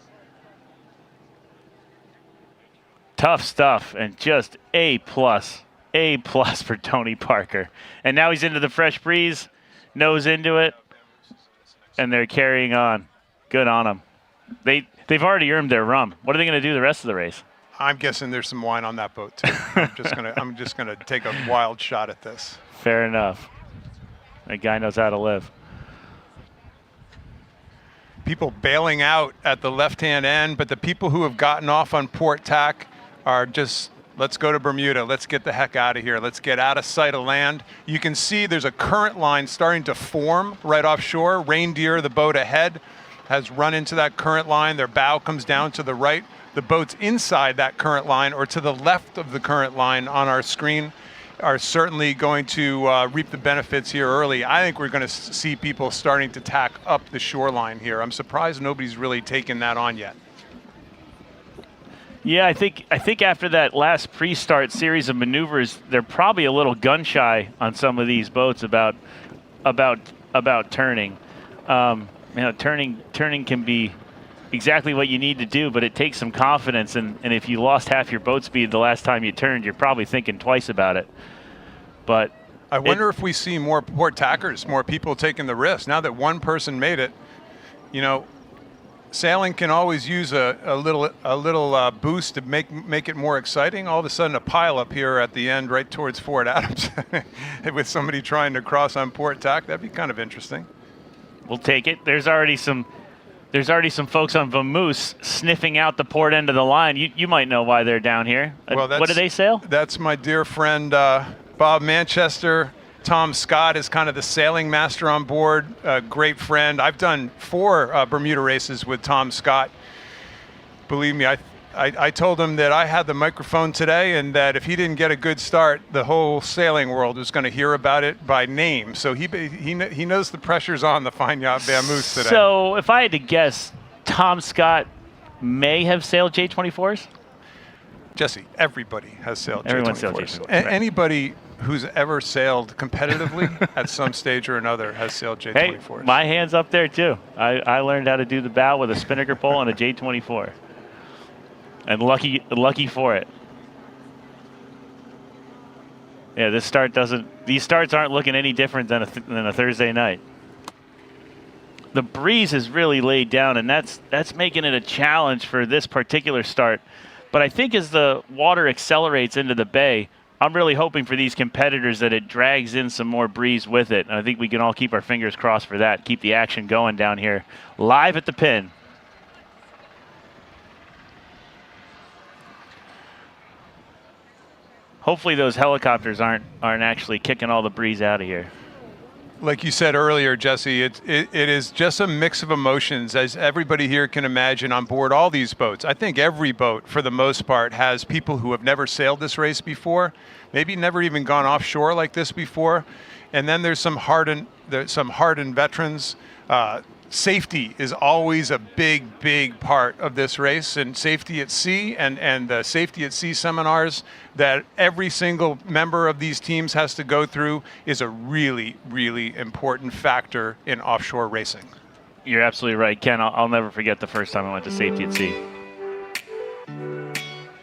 Tough stuff, and just A+ for Tony Parker. And now he's into the fresh breeze, nose into it, and they're carrying on. Good on them. They've already earned their rum. What are they going to do the rest of the race? I'm guessing there's some wine on that boat too. I'm just gonna take a wild shot at this. Fair enough. That guy knows how to live. People bailing out at the left-hand end, but the people who have gotten off on port tack are just, let's go to Bermuda. Let's get the heck out of here. Let's get out of sight of land. You can see there's a current line starting to form right offshore. Reindeer, the boat ahead, has run into that current line. Their bow comes down to the right. The boats inside that current line or to the left of the current line on our screen are certainly going to reap the benefits here early. I think we're going to see people starting to tack up the shoreline here. I'm surprised nobody's really taken that on yet. Yeah, I think after that last pre-start series of maneuvers, they're probably a little gun shy on some of these boats about turning. Turning can be exactly what you need to do, but it takes some confidence. And if you lost half your boat speed the last time you turned, you're probably thinking twice about it. But I wonder if we see more port tackers, more people taking the risk. Now that one person made it, sailing can always use a little boost to make it more exciting. All of a sudden, a pile up here at the end, right towards Fort Adams, with somebody trying to cross on port tack. That'd be kind of interesting. We'll take it. There's already some folks on Vamoose sniffing out the port end of the line. You might know why they're down here. Well, what do they sail? That's my dear friend Bob Manchester. Tom Scott is kind of the sailing master on board, a great friend. I've done 4 Bermuda races with Tom Scott. Believe me, I told him that I had the microphone today and that if he didn't get a good start, the whole sailing world was going to hear about it by name. So he knows the pressure's on the Fine Yacht Vamoose today. So if I had to guess, Tom Scott may have sailed J24s? Jesse, everybody has sailed Everyone J24s. sailed J24s, right. Anybody who's ever sailed competitively at some stage or another has sailed J24s. Hey, my hand's up there too. I learned how to do the bow with a spinnaker pole and a J24. And lucky for it. Yeah, these starts aren't looking any different than a Thursday night. The breeze is really laid down, and that's making it a challenge for this particular start. But I think as the water accelerates into the bay, I'm really hoping for these competitors that it drags in some more breeze with it. And I think we can all keep our fingers crossed for that, keep the action going down here live at the pin. Hopefully those helicopters aren't actually kicking all the breeze out of here. Like you said earlier, Jesse, it is just a mix of emotions, as everybody here can imagine on board all these boats. I think every boat, for the most part, has people who have never sailed this race before, maybe never even gone offshore like this before. And then there's some hardened veterans. Safety is always a big part of this race, and safety at sea and the safety at sea seminars that every single member of these teams has to go through is a really important factor in offshore racing. You're absolutely right, Ken. I'll never forget the first time I went to Safety at Sea.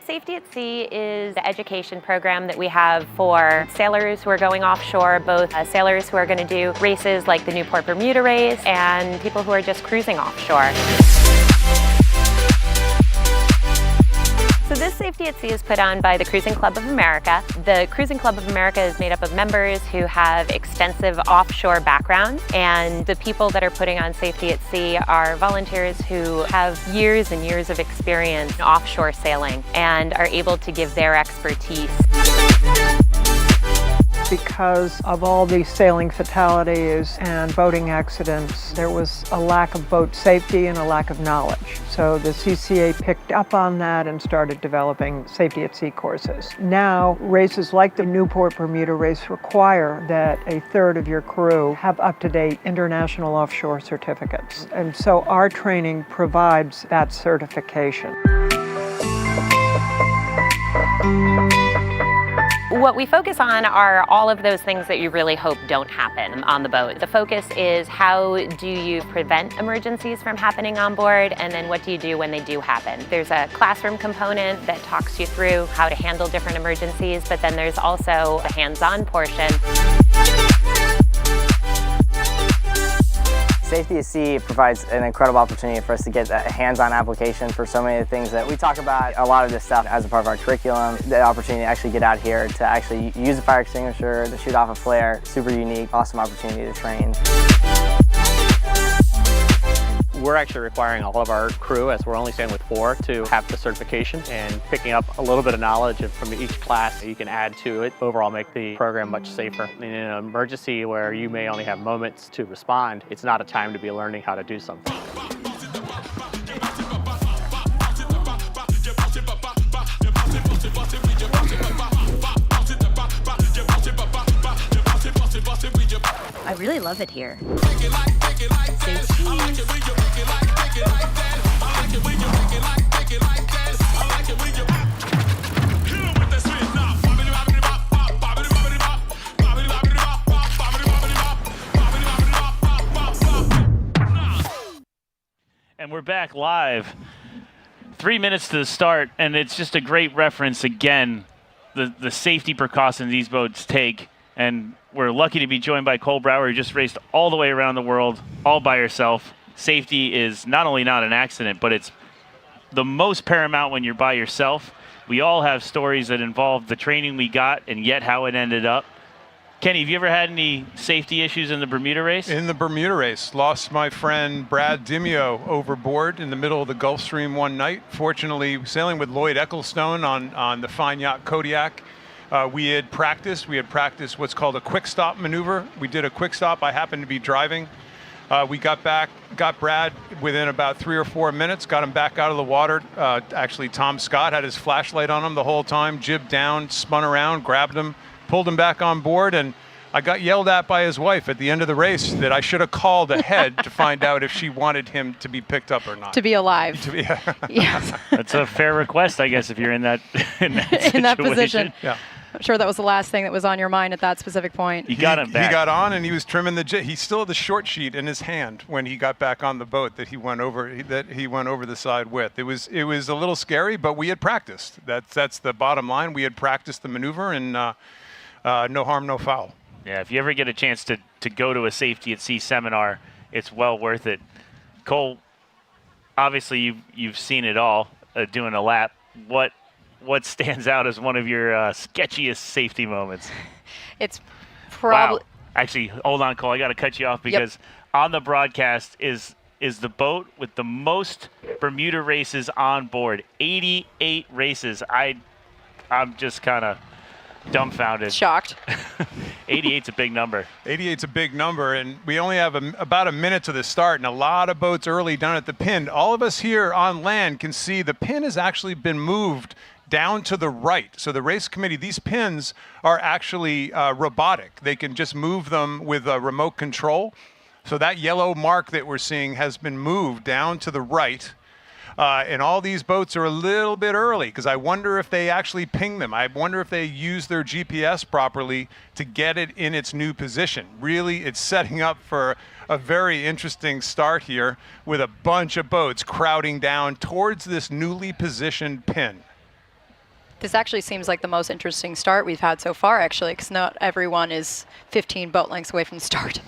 Safety at Sea is the education program that we have for sailors who are going offshore, both sailors who are going to do races like the Newport Bermuda Race and people who are just cruising offshore. So this Safety at Sea is put on by the Cruising Club of America. The Cruising Club of America is made up of members who have extensive offshore backgrounds, and the people that are putting on Safety at Sea are volunteers who have years and years of experience in offshore sailing and are able to give their expertise. Because of all these sailing fatalities and boating accidents, there was a lack of boat safety and a lack of knowledge. So the CCA picked up on that and started developing Safety at Sea courses. Now, races like the Newport Bermuda Race require that a third of your crew have up-to-date international offshore certificates. And so our training provides that certification. What we focus on are all of those things that you really hope don't happen on the boat. The focus is how do you prevent emergencies from happening on board, and then what do you do when they do happen. There's a classroom component that talks you through how to handle different emergencies, but then there's also a hands-on portion. Safety at Sea provides an incredible opportunity for us to get a hands-on application for so many of the things that we talk about. A lot of this stuff as a part of our curriculum, the opportunity to actually get out here, to actually use a fire extinguisher, to shoot off a flare, super unique, awesome opportunity to train. We're actually requiring all of our crew, as we're only sailing with 4, to have the certification, and picking up a little bit of knowledge from each class you can add to it. Overall, make the program much safer. In an emergency where you may only have moments to respond, it's not a time to be learning how to do something. I really love it here. And we're back live. 3 minutes to the start, and it's just a great reference again, the safety precautions these boats take. And we're lucky to be joined by Cole Brauer, who just raced all the way around the world, all by herself. Safety is not only not an accident, but it's the most paramount when you're by yourself. We all have stories that involve the training we got and yet how it ended up. Kenny, have you ever had any safety issues in the Bermuda race? In the Bermuda race, lost my friend Brad Dimio overboard in the middle of the Gulf Stream one night. Fortunately, sailing with Lloyd Ecclestone on the fine yacht Kodiak. We had practiced what's called a quick stop maneuver. We did a quick stop. I happened to be driving. We got Brad within about 3 or 4 minutes, got him back out of the water. Actually, Tom Scott had his flashlight on him the whole time, jibbed down, spun around, grabbed him, pulled him back on board, and I got yelled at by his wife at the end of the race that I should have called ahead to find out if she wanted him to be picked up or not. To be alive. Yes. That's a fair request, I guess, if you're in that in that position. Yeah. I'm sure that was the last thing that was on your mind at that specific point. You got him back. He got on and he was trimming the he still had the short sheet in his hand when he got back on the boat that he went over the side with. It was a little scary, but we had practiced. That's the bottom line. We had practiced the maneuver, and no harm, no foul. Yeah, if you ever get a chance to go to a Safety at Sea seminar, it's well worth it. Cole, obviously you've seen it all doing a lap. What stands out as one of your sketchiest safety moments? It's probably... Wow. Actually, hold on, Cole. I got to cut you off because on the broadcast is the boat with the most Bermuda races on board. 88 races. I'm just kind of dumbfounded. Shocked. 88's a big number. 88's a big number, and we only have about a minute to the start, and a lot of boats early down at the pin. All of us here on land can see the pin has actually been moved down to the right. So the race committee, these pins are actually robotic. They can just move them with a remote control. So that yellow mark that we're seeing has been moved down to the right. And all these boats are a little bit early because I wonder if they actually ping them. I wonder if they use their GPS properly to get it in its new position. Really, it's setting up for a very interesting start here with a bunch of boats crowding down towards this newly positioned pin. This actually seems like the most interesting start we've had so far, actually, because not everyone is 15 boat lengths away from the start.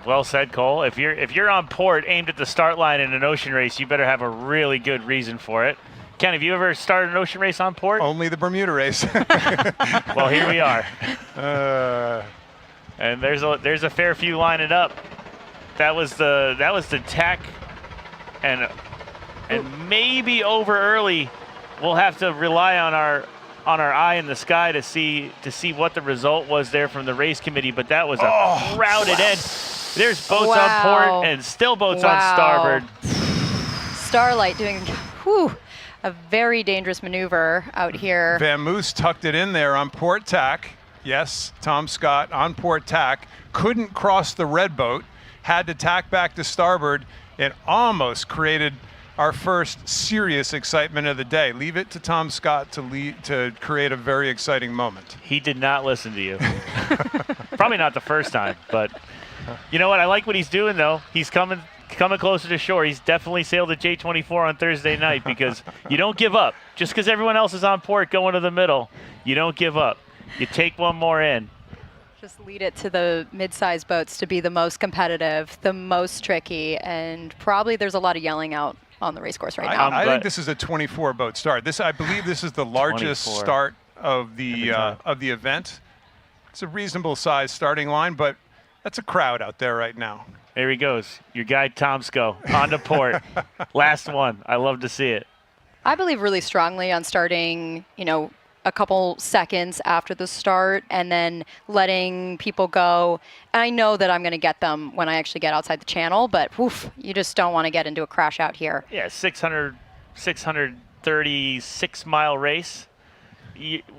Well said, Cole. If you're on port aimed at the start line in an ocean race, you better have a really good reason for it. Ken, have you ever started an ocean race on port? Only the Bermuda Race. Well, here we are. And there's a fair few lining up. That was the tack, and maybe over early. We'll have to rely on our eye in the sky to see what the result was there from the race committee. But that was a crowded end. There's boats on port and still boats on starboard. Starlight doing a very dangerous maneuver out here. Van Moose tucked it in there on port tack. Yes, Tom Scott on port tack. Couldn't cross the red boat. Had to tack back to starboard. It almost created our first serious excitement of the day. Leave it to Tom Scott to create a very exciting moment. He did not listen to you. Probably not the first time, but you know what? I like what he's doing, though. He's coming closer to shore. He's definitely sailed a J24 on Thursday night because you don't give up. Just because everyone else is on port going to the middle, you don't give up. You take one more in. Just lead it to the mid-sized boats to be the most competitive, the most tricky, and probably there's a lot of yelling out on the race course right now. I think this is a 24-boat start. I believe this is the largest 24. start of the event. It's a reasonable size starting line, but that's a crowd out there right now. There he goes. Your guy Tomsko on to port. Last one. I love to see it. I believe really strongly on starting, a couple seconds after the start and then letting people go. I know that I'm going to get them when I actually get outside the channel, but you just don't want to get into a crash out here. Yeah, 636-mile race.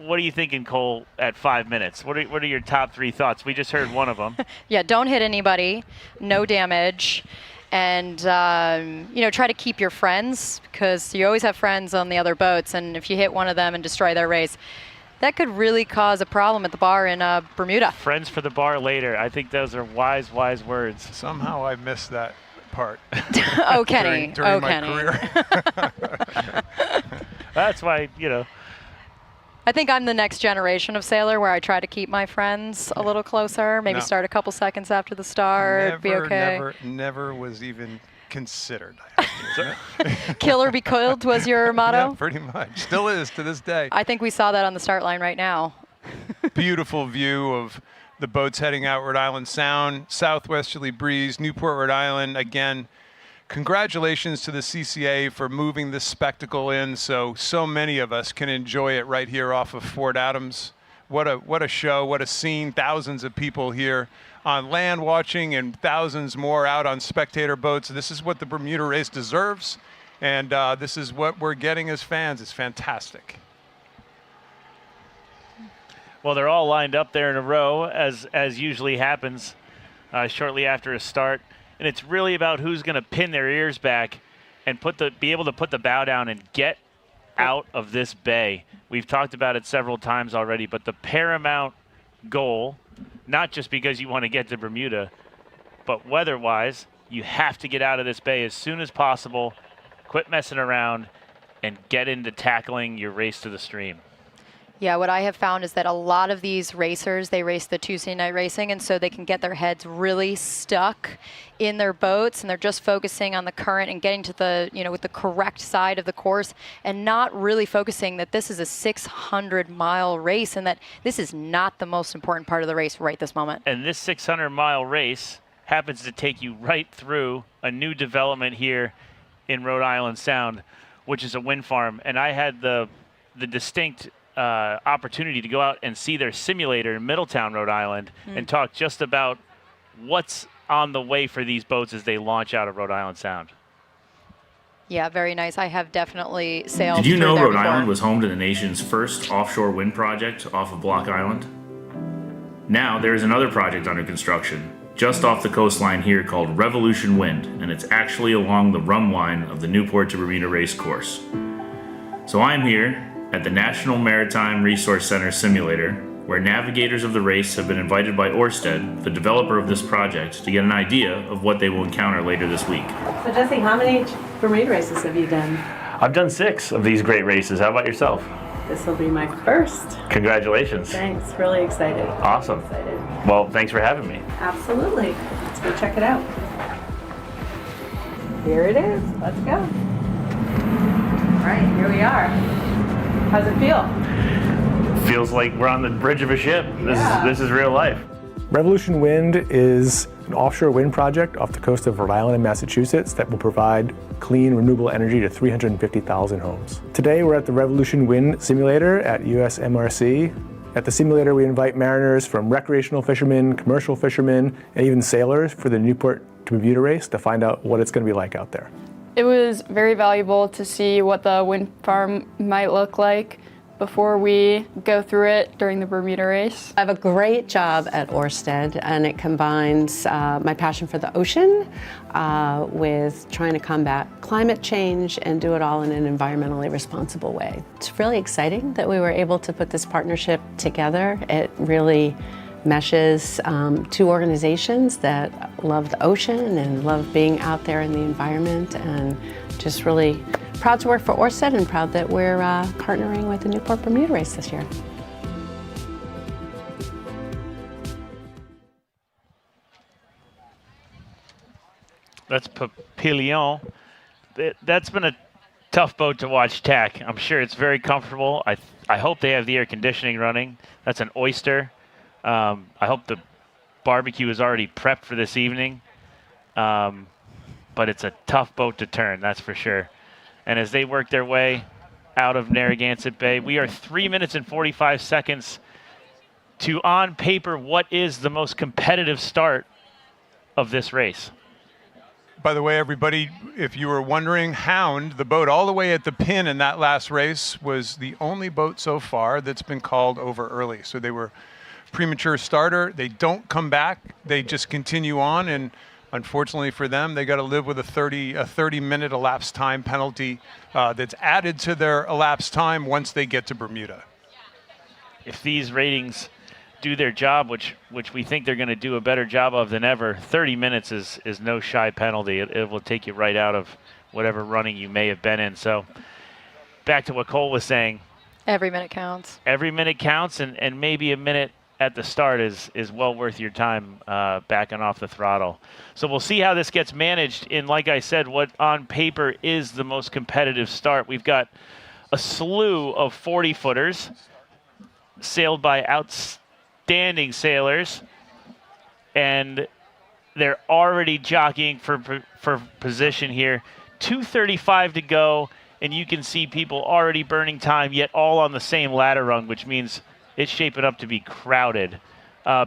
What are you thinking, Cole, at 5 minutes? What are your top 3 thoughts? We just heard one of them. Yeah, don't hit anybody, no damage. And, try to keep your friends because you always have friends on the other boats. And if you hit one of them and destroy their race, that could really cause a problem at the bar in Bermuda. Friends for the bar later. I think those are wise words. Somehow I missed that part. Oh, Kenny. during my career. That's why, I think I'm the next generation of sailor where I try to keep my friends a little closer, maybe start a couple seconds after the start, be okay. Never was even considered. Kill or be killed was your motto? Yeah, pretty much. Still is to this day. I think we saw that on the start line right now. Beautiful view of the boats heading out Rhode Island Sound, southwesterly breeze, Newport, Rhode Island. Again, congratulations to the CCA for moving this spectacle in so many of us can enjoy it right here off of Fort Adams. What a show, what a scene. Thousands of people here on land watching and thousands more out on spectator boats. This is what the Bermuda Race deserves, and this is what we're getting as fans. It's fantastic. Well, they're all lined up there in a row, as usually happens shortly after a start. And it's really about who's going to pin their ears back and be able to put the bow down and get out of this bay. We've talked about it several times already, but the paramount goal, not just because you want to get to Bermuda, but weather-wise, you have to get out of this bay as soon as possible, quit messing around, and get into tackling your race to the stream. Yeah, what I have found is that a lot of these racers, they race the Tuesday night racing, and so they can get their heads really stuck in their boats, and they're just focusing on the current and getting to the, with the correct side of the course, and not really focusing that this is a 600-mile race and that this is not the most important part of the race right this moment. And this 600-mile race happens to take you right through a new development here in Rhode Island Sound, which is a wind farm. And I had the distinct opportunity to go out and see their simulator in Middletown, Rhode Island, and talk just about what's on the way for these boats as they launch out of Rhode Island Sound. Yeah, very nice. I have definitely sailed. Did you know through Rhode there Island before. was home to the nation's first offshore wind project off of Block Island? Now there is another project under construction just off the coastline here called Revolution Wind, and it's actually along the rum line of the Newport to Bermuda Race course. So I'm here at the National Maritime Resource Center simulator, where navigators of the race have been invited by Ørsted, the developer of this project, to get an idea of what they will encounter later this week. So Jesse, how many Bermuda races have you done? I've done 6 of these great races. How about yourself? This will be my first. Congratulations. Thanks, really excited. Awesome. Really excited. Well, thanks for having me. Absolutely. Let's go check it out. Here it is. Let's go. right, here we are. How's it feel? Feels like we're on the bridge of a ship. This is real life. Revolution Wind is an offshore wind project off the coast of Rhode Island and Massachusetts that will provide clean, renewable energy to 350,000 homes. Today, we're at the Revolution Wind Simulator at USMRC. At the simulator, we invite mariners from recreational fishermen, commercial fishermen, and even sailors for the Newport Bermuda Race to find out what it's going to be like out there. It was very valuable to see what the wind farm might look like before we go through it during the Bermuda Race. I have a great job at Ørsted, and it combines my passion for the ocean with trying to combat climate change and do it all in an environmentally responsible way. It's really exciting that we were able to put this partnership together. It really meshes two organizations that love the ocean and love being out there in the environment, and just really proud to work for Ørsted and proud that we're partnering with the Newport Bermuda Race this year. That's Papillon. That's been a tough boat to watch tack. I'm sure it's very comfortable. I hope they have the air conditioning running. That's an Oyster. I hope the barbecue is already prepped for this evening. But it's a tough boat to turn, that's for sure. And as they work their way out of Narragansett Bay, we are 3 minutes and 45 seconds to, on paper, what is the most competitive start of this race. By the way, everybody, if you were wondering, Hound, the boat all the way at the pin in that last race, was the only boat so far that's been called over early. So they were premature starter. They don't come back. They just continue on, and unfortunately for them, they got to live with a 30-minute elapsed time penalty that's added to their elapsed time once they get to Bermuda. If these ratings do their job, which we think they're going to do a better job of than ever, 30 minutes is no shy penalty. It will take you right out of whatever running you may have been in. So back to what Cole was saying. Every minute counts. Every minute counts, and maybe a minute at the start is well worth your time backing off the throttle. So we'll see how this gets managed in, like I said, what on paper is the most competitive start. We've got a slew of 40-footers sailed by outstanding sailors, and they're already jockeying for position here. 2:35 to go, and you can see people already burning time, yet all on the same ladder rung, which means it's shaping up to be crowded.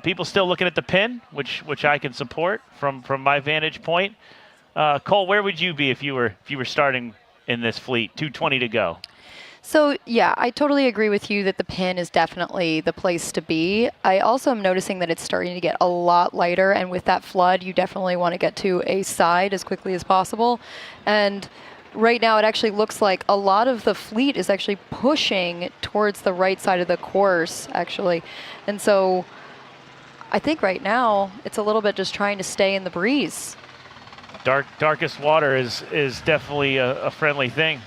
People still looking at the pin, which I can support from my vantage point. Cole, where would you be if you were starting in this fleet? 2:20 to go. So yeah, I totally agree with you that the pin is definitely the place to be. I also am noticing that it's starting to get a lot lighter, and with that flood, you definitely want to get to a side as quickly as possible. And right now, it actually looks like a lot of the fleet is actually pushing towards the right side of the course, actually. And so I think right now it's a little bit just trying to stay in the breeze. Darkest water is definitely a friendly thing.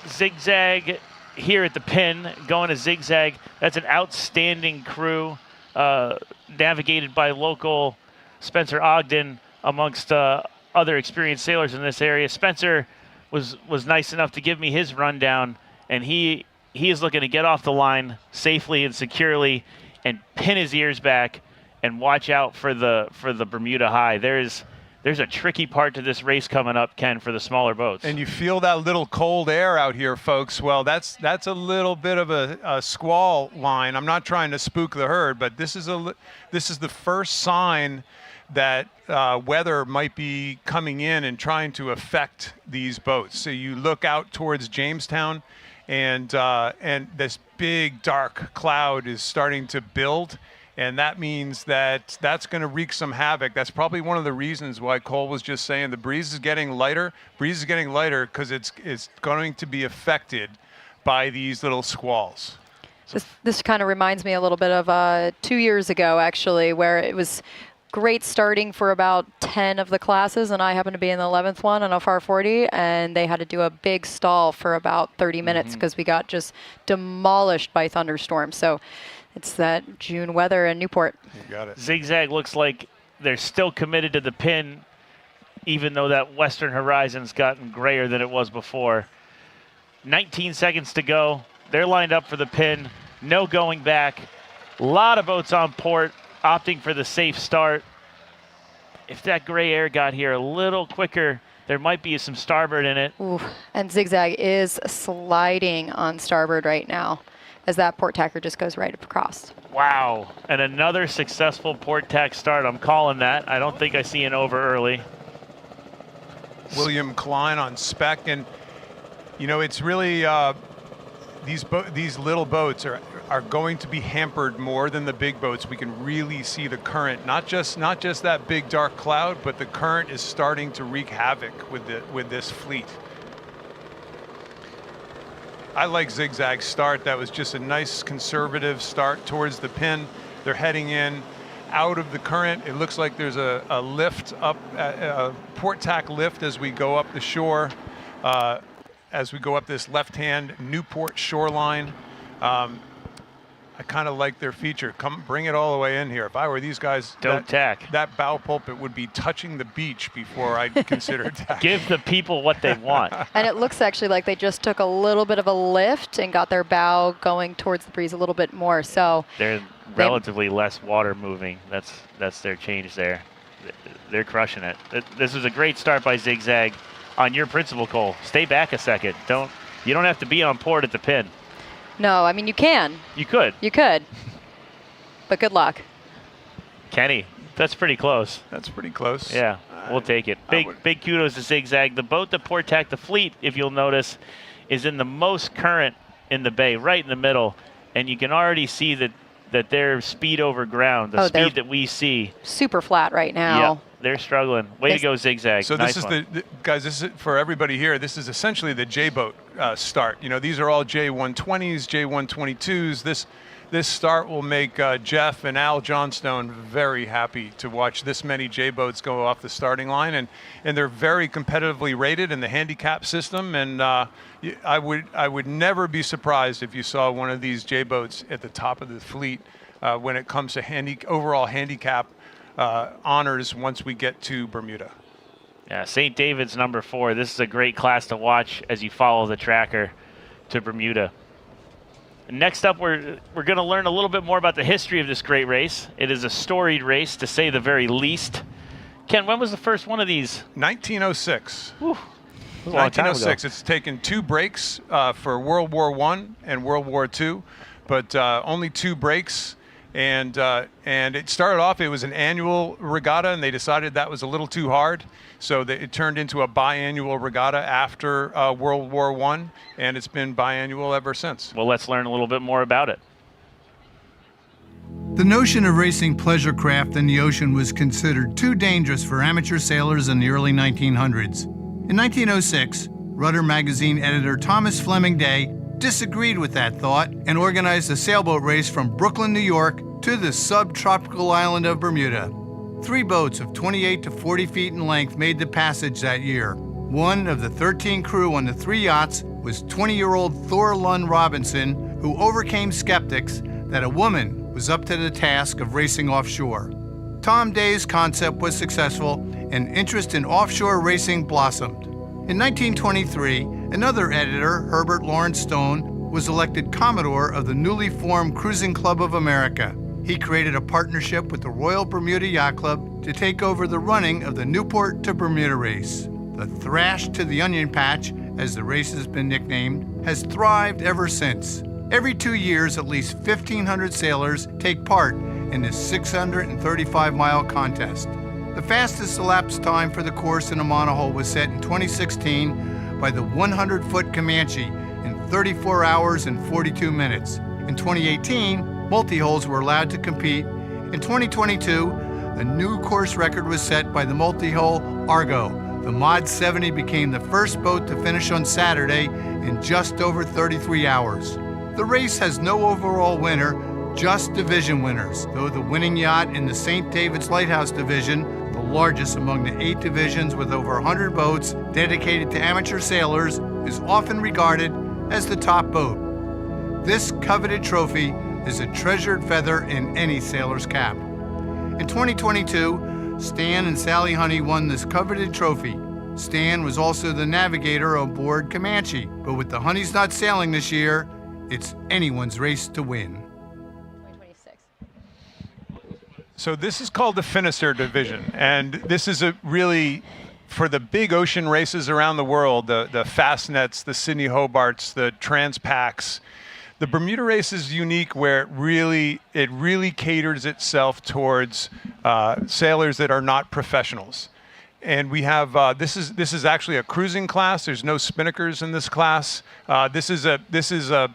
Zigzag here at the pin, going to zigzag. That's an outstanding crew, navigated by local Spencer Ogden amongst other experienced sailors in this area. Spencer was nice enough to give me his rundown, and he is looking to get off the line safely and securely and pin his ears back and watch out for the Bermuda High. There's a tricky part to this race coming up, Ken, for the smaller boats. And you feel that little cold air out here, folks. Well, that's a little bit of a squall line. I'm not trying to spook the herd, but this is the first sign that weather might be coming in and trying to affect these boats. So you look out towards Jamestown, and this big dark cloud is starting to build. And that means that's going to wreak some havoc. That's probably one of the reasons why Cole was just saying the breeze is getting lighter. Breeze is getting lighter because it's going to be affected by these little squalls. This kind of reminds me a little bit of 2 years ago, actually, where it was great starting for about 10 of the classes, and I happened to be in the 11th one on a FAR 40, and they had to do a big stall for about 30 minutes because we got just demolished by thunderstorms. So it's that June weather in Newport. You got it. Zigzag looks like they're still committed to the pin, even though that western horizon's gotten grayer than it was before. 19 seconds to go. They're lined up for the pin. No going back. A lot of boats on port, opting for the safe start. If that gray air got here a little quicker, there might be some starboard in it. Ooh, and Zigzag is sliding on starboard right now as that port tacker just goes right across. Wow, and another successful port tack start. I'm calling that. I don't think I see an over early. William Klein on spec, and you know, it's really these little boats are going to be hampered more than the big boats. We can really see the current, not just that big dark cloud, but the current is starting to wreak havoc with this fleet. I like Zigzag's start. That was just a nice conservative start towards the pin. They're heading in out of the current. It looks like there's a lift up, a port tack lift as we go up the shore, as we go up this left-hand Newport shoreline. I kind of like their feature. Come, bring it all the way in here. If I were these guys, don't tack. That bow pulpit would be touching the beach before I'd consider tack. Give the people what they want. And it looks actually like they just took a little bit of a lift and got their bow going towards the breeze a little bit more. So they're relatively less water moving. That's their change there. They're crushing it. This is a great start by Zigzag on your principal, Cole. Stay back a second. You don't have to be on port at the pin. No, I mean, you can. You could. You could. But good luck. Kenny, that's pretty close. That's pretty close. Yeah, we'll take it. Big kudos to Zigzag. The boat that port tacked the fleet, if you'll notice, is in the most current in the bay, right in the middle. And you can already see that their speed over ground, the speed that we see. Super flat right now. Yeah, they're struggling. Way to go, Zigzag. So nice this is one. guys, this is for everybody here. This is essentially the J-boat start. You know, these are all J120s, J122s. This start will make Jeff and Al Johnstone very happy to watch this many J-boats go off the starting line, and they're very competitively rated in the handicap system. And I would never be surprised if you saw one of these J-boats at the top of the fleet when it comes to overall handicap honors once we get to Bermuda. Yeah, St. David's number 4. This is a great class to watch as you follow the tracker to Bermuda. Next up, we're going to learn a little bit more about the history of this great race. It is a storied race, to say the very least. Ken, when was the first one of these? 1906. Whew. 1906. It's taken 2 breaks for World War I and World War II, but only 2 breaks. And it started off, it was an annual regatta, and they decided that was a little too hard. So it turned into a biannual regatta after World War I, and it's been biannual ever since. Well, let's learn a little bit more about it. The notion of racing pleasure craft in the ocean was considered too dangerous for amateur sailors in the early 1900s. In 1906, Rudder magazine editor Thomas Fleming Day disagreed with that thought and organized a sailboat race from Brooklyn, New York to the subtropical island of Bermuda. 3 boats of 28 to 40 feet in length made the passage that year. One of the 13 crew on the 3 yachts was 20-year-old Thor Lund Robinson, who overcame skeptics that a woman was up to the task of racing offshore. Tom Day's concept was successful, and interest in offshore racing blossomed. In 1923, another editor, Herbert Lawrence Stone, was elected Commodore of the newly formed Cruising Club of America. He created a partnership with the Royal Bermuda Yacht Club to take over the running of the Newport to Bermuda Race. The Thrash to the Onion Patch, as the race has been nicknamed, has thrived ever since. Every 2 years, at least 1,500 sailors take part in this 635-mile contest. The fastest elapsed time for the course in a monohull was set in 2016 by the 100-foot Comanche in 34 hours and 42 minutes. In 2018, multi-hulls were allowed to compete. In 2022, a new course record was set by the multi-hull Argo. The Mod 70 became the first boat to finish on Saturday in just over 33 hours. The race has no overall winner, just division winners, though the winning yacht in the St. David's Lighthouse division, the largest among the 8 divisions with over 100 boats dedicated to amateur sailors, is often regarded as the top boat. This coveted trophy is a treasured feather in any sailor's cap. In 2022, Stan and Sally Honey won this coveted trophy. Stan was also the navigator aboard Comanche, but with the Honeys not sailing this year, it's anyone's race to win. 2026. So this is called the Finisterre division, and this is a really, for the big ocean races around the world, the Fastnets, the Sydney Hobarts, the Transpacks. The Bermuda race is unique where it really caters itself towards sailors that are not professionals. And we have this is actually a cruising class. There's no spinnakers in this class. This is a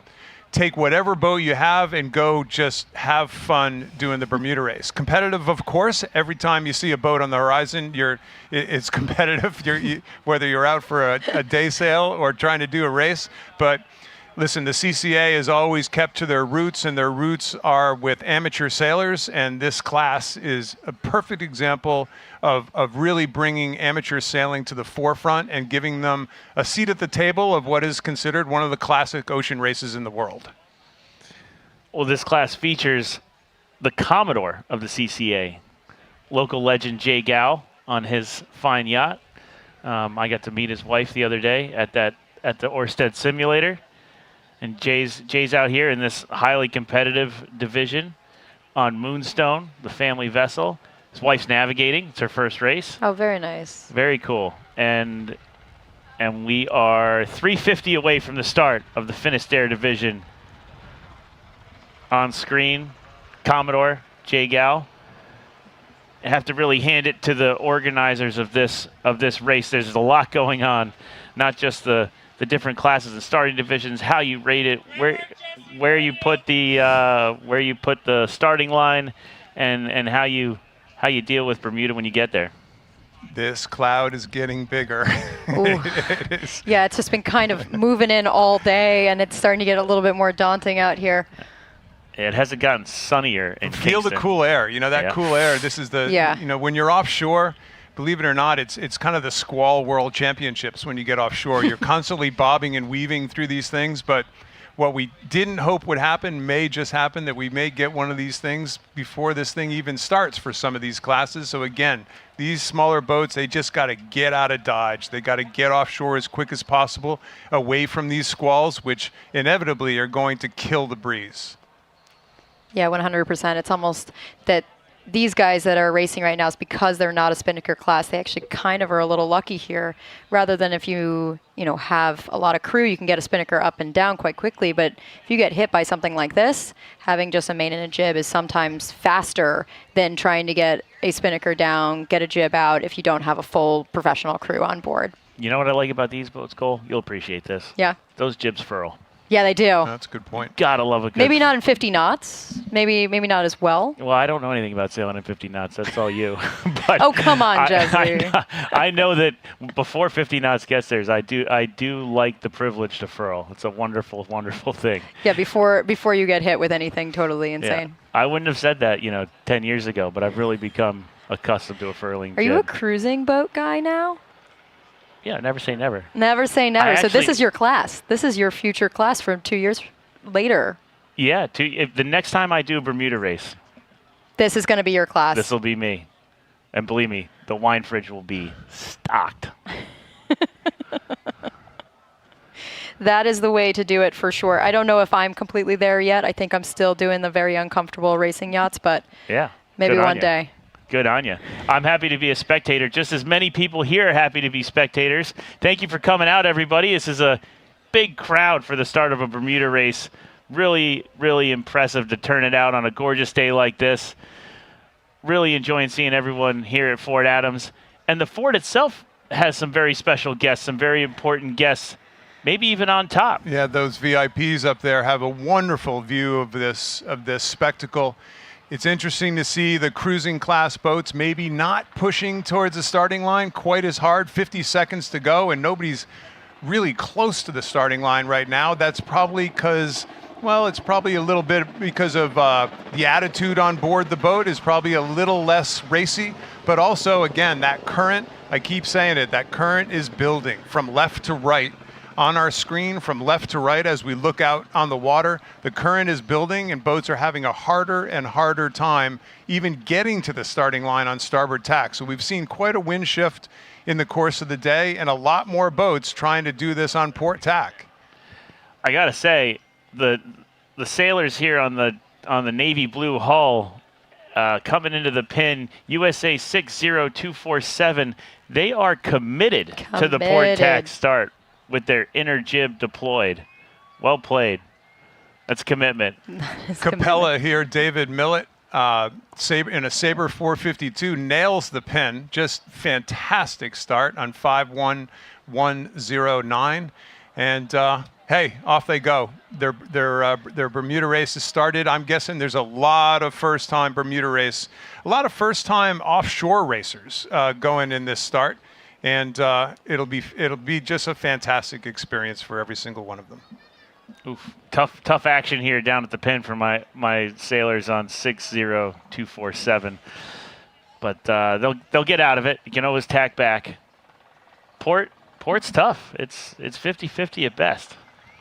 take whatever boat you have and go just have fun doing the Bermuda race. Competitive, of course. Every time you see a boat on the horizon, it's competitive. Whether you're out for a day sail or trying to do a race. But listen, the CCA is always kept to their roots, and their roots are with amateur sailors, and this class is a perfect example of really bringing amateur sailing to the forefront and giving them a seat at the table of what is considered one of the classic ocean races in the world. Well, this class features the Commodore of the CCA, local legend Jay Gow on his fine yacht. I got to meet his wife the other day at the Ørsted simulator. And Jay's out here in this highly competitive division on Moonstone, the family vessel. His wife's navigating. It's her first race. Oh, very nice. Very cool. And we are 350 away from the start of the Finisterre division. On screen, Commodore Jay Gow. I have to really hand it to the organizers of this race. There's a lot going on, not just the different classes and starting divisions, how you rate it, where you put the starting line, and how you deal with Bermuda when you get there. This cloud is getting bigger. Yeah, it's just been kind of moving in all day, and it's starting to get a little bit more daunting out here. It hasn't gotten sunnier in Feel Kingston. the cool air. You know, that cool air. This is when you're offshore, believe it or not, it's kind of the squall world championships when you get offshore. You're constantly bobbing and weaving through these things, but what we didn't hope would happen may just happen, that we may get one of these things before this thing even starts for some of these classes. So again, these smaller boats, they just got to get out of Dodge. They got to get offshore as quick as possible, away from these squalls, which inevitably are going to kill the breeze. Yeah, 100%. It's almost that these guys that are racing right now is because they're not a spinnaker class. They actually kind of are a little lucky here, rather than if you have a lot of crew, you can get a spinnaker up and down quite quickly. But if you get hit by something like this, having just a main and a jib is sometimes faster than trying to get a spinnaker down, get a jib out if you don't have a full professional crew on board. You know what I like about these boats, Cole? You'll appreciate this. Yeah. Those jibs furl. Yeah, they do. That's a good point. Gotta love a good. Maybe not in 50 knots. Maybe not as well. Well, I don't know anything about sailing in 50 knots. That's all you. But oh, come on, Jesse. I know that before 50 knots gets there, I do like the privilege to furl. It's a wonderful, wonderful thing. Yeah, before you get hit with anything totally insane. Yeah. I wouldn't have said that, 10 years ago, but I've really become accustomed to a furling. Are you a cruising boat guy now? Yeah, never say never. Never say never. So this is your class. This is your future class for 2 years later. Yeah, if the next time I do a Bermuda race, this is going to be your class. This will be me. And believe me, the wine fridge will be stocked. That is the way to do it for sure. I don't know if I'm completely there yet. I think I'm still doing the very uncomfortable racing yachts, but yeah, maybe one day. Good on you. I'm happy to be a spectator. Just as many people here are happy to be spectators. Thank you for coming out, everybody. This is a big crowd for the start of a Bermuda race. Really, really impressive to turn it out on a gorgeous day like this. Really enjoying seeing everyone here at Fort Adams. And the fort itself has some very special guests, some very important guests, maybe even on top. Yeah, those VIPs up there have a wonderful view of this spectacle. It's interesting to see the cruising class boats maybe not pushing towards the starting line quite as hard. 50 seconds to go, and nobody's really close to the starting line right now. That's probably because, well, it's probably a little bit because of the attitude on board the boat is probably a little less racy. But also, again, that current, I keep saying it, that current is building from left to right. On our screen, from left to right, as we look out on the water, the current is building and boats are having a harder and harder time even getting to the starting line on starboard tack. So we've seen quite a wind shift in the course of the day, and a lot more boats trying to do this on port tack. I gotta say, the sailors here on the navy blue hull coming into the pin, USA 60247, they are committed to the port tack start with their inner jib deployed. Well played. That's commitment. Capella here, David Millett, in a Sabre 452, nails the pin. Just fantastic start on 51109. And hey, off they go. Their Bermuda race has started. I'm guessing there's a lot of first-time Bermuda race, a lot of first-time offshore racers going in this start, and it'll be just a fantastic experience for every single one of them. Oof. Tough action here down at the pin for my sailors on 60247, but they'll get out of it. You can always tack back. Port's tough. It's 50-50 at best.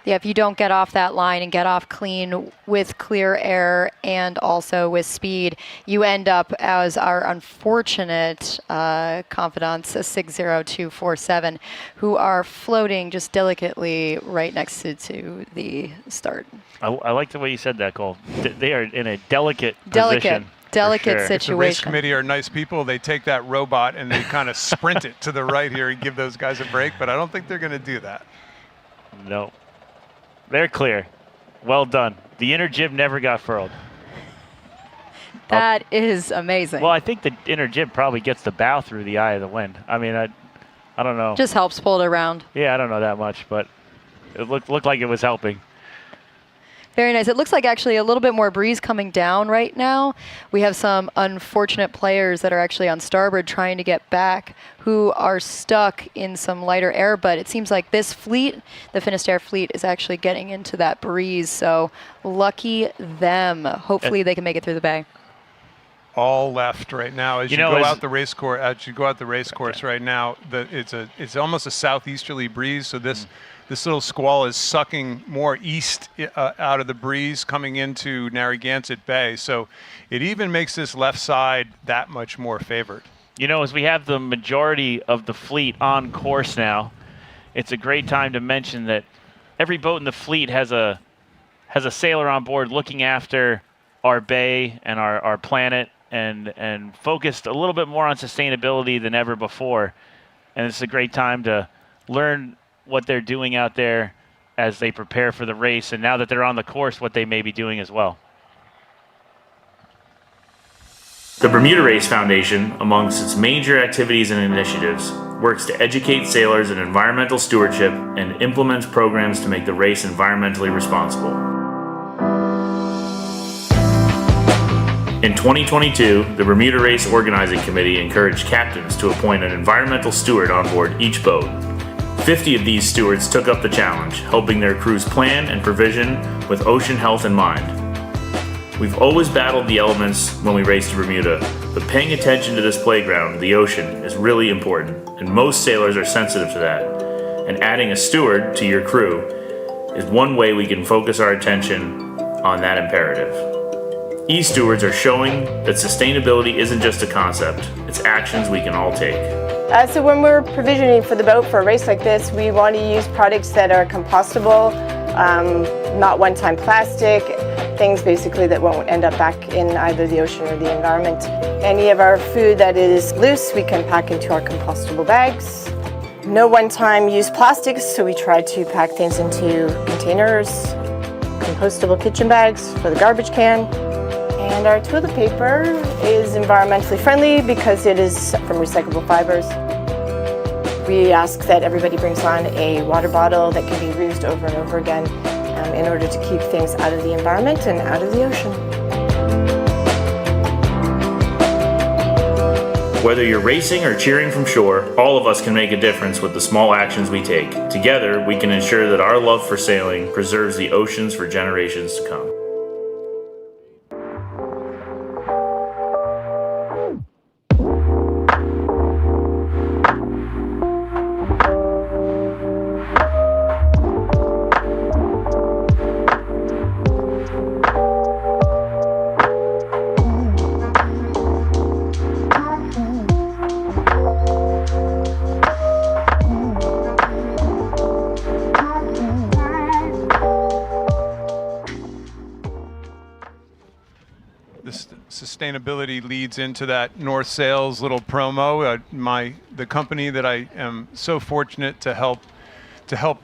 Yeah, if you don't get off that line and get off clean with clear air and also with speed, you end up as our unfortunate confidants, 60247, who are floating just delicately right next to the start. I like the way you said that, Cole. They are in a delicate position. Delicate sure. situation. If the race committee are nice people, they take that robot and they kind of sprint it to the right here and give those guys a break, but I don't think they're going to do that. No. They're clear. Well done. The inner jib never got furled. That is amazing. Well, I think the inner jib probably gets the bow through the eye of the wind. I mean, I don't know. Just helps pull it around. Yeah, I don't know that much, but it looked like it was helping. Very nice. It looks like actually a little bit more breeze coming down right now. We have some unfortunate players that are actually on starboard trying to get back who are stuck in some lighter air, but it seems like this fleet, the Finisterre fleet, is actually getting into that breeze, so lucky them. Hopefully they can make it through the bay. All left right now. As you go out the race course, okay. Right now, it's almost a southeasterly breeze, so this little squall is sucking more east out of the breeze coming into Narragansett Bay. So it even makes this left side that much more favored. You know, as we have the majority of the fleet on course now, it's a great time to mention that every boat in the fleet has a sailor on board looking after our bay and our planet and focused a little bit more on sustainability than ever before. And it's a great time to learn what they're doing out there as they prepare for the race, and now that they're on the course, what they may be doing as well. The Bermuda Race Foundation, amongst its major activities and initiatives, works to educate sailors in environmental stewardship and implements programs to make the race environmentally responsible. In 2022, the Bermuda Race Organizing Committee encouraged captains to appoint an environmental steward on board each boat. 50 of these stewards took up the challenge, helping their crews plan and provision with ocean health in mind. We've always battled the elements when we race to Bermuda, but paying attention to this playground, the ocean, is really important, and most sailors are sensitive to that. And adding a steward to your crew is one way we can focus our attention on that imperative. E-stewards are showing that sustainability isn't just a concept, it's actions we can all take. So when we're provisioning for the boat for a race like this, we want to use products that are compostable, not one-time plastic, things basically that won't end up back in either the ocean or the environment. Any of our food that is loose, we can pack into our compostable bags. No one-time use plastics, so we try to pack things into containers, compostable kitchen bags for the garbage can. And our toilet paper is environmentally friendly because it is from recyclable fibers. We ask that everybody brings on a water bottle that can be reused over and over again in order to keep things out of the environment and out of the ocean. Whether you're racing or cheering from shore, all of us can make a difference with the small actions we take. Together, we can ensure that our love for sailing preserves the oceans for generations to come. sustainability leads into that North Sails little promo. The company that I am so fortunate to help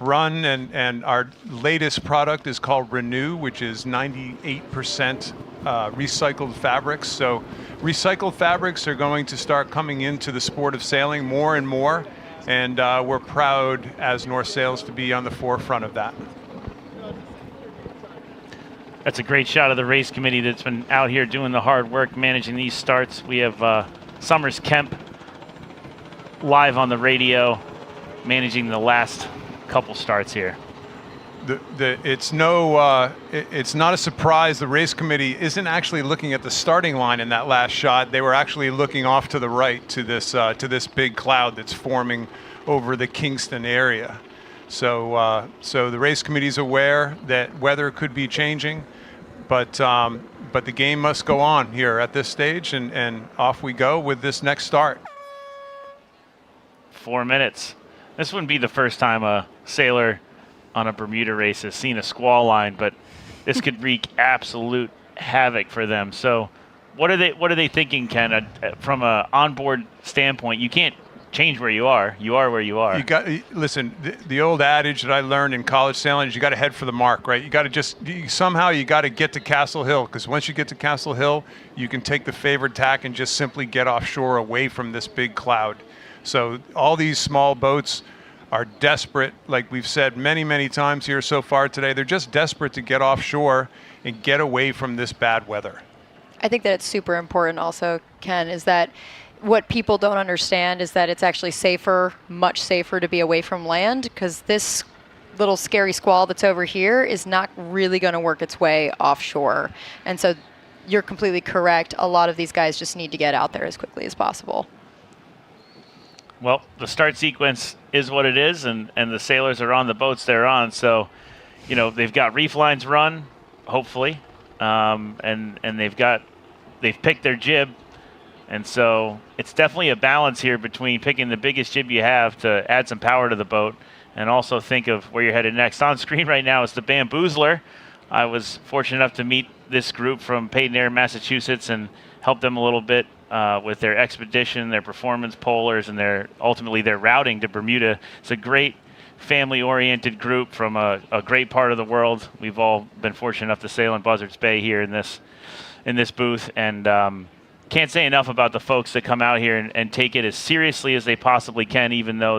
run, and our latest product is called Renew, which is 98% recycled fabrics. So recycled fabrics are going to start coming into the sport of sailing more and more, and we're proud as North Sails to be on the forefront of that. That's a great shot of the race committee that's been out here doing the hard work managing these starts. We have Summers Kemp live on the radio managing the last couple starts here. It's not a surprise the race committee isn't actually looking at the starting line in that last shot. They were actually looking off to the right to this big cloud that's forming over the Kingston area. So the race committee's aware that weather could be changing, but the game must go on here at this stage, and off we go with this next start. 4 minutes. This wouldn't be the first time a sailor on a Bermuda race has seen a squall line, but this could wreak absolute havoc for them. So what are they thinking, Ken? From an onboard standpoint, you can't change where you are. You are where you are. Listen, the old adage that I learned in college sailing is you got to head for the mark, right? You got to somehow get to Castle Hill, because once you get to Castle Hill, you can take the favored tack and just simply get offshore away from this big cloud. So all these small boats are desperate, like we've said many, many times here so far today. They're just desperate to get offshore and get away from this bad weather. I think that it's super important also, Ken, is that what people don't understand is that it's actually safer, much safer to be away from land, because this little scary squall that's over here is not really going to work its way offshore. And so you're completely correct. A lot of these guys just need to get out there as quickly as possible. Well, the start sequence is what it is, and the sailors are on the boats they're on. So, they've got reef lines run, hopefully, and they've picked their jib. And so it's definitely a balance here between picking the biggest jib you have to add some power to the boat and also think of where you're headed next. On screen right now is the Bamboozler. I was fortunate enough to meet this group from Peyton, Massachusetts, and help them a little bit with their expedition, their performance polars, and ultimately their routing to Bermuda. It's a great family-oriented group from a great part of the world. We've all been fortunate enough to sail in Buzzards Bay here in this booth, and can't say enough about the folks that come out here and take it as seriously as they possibly can, even though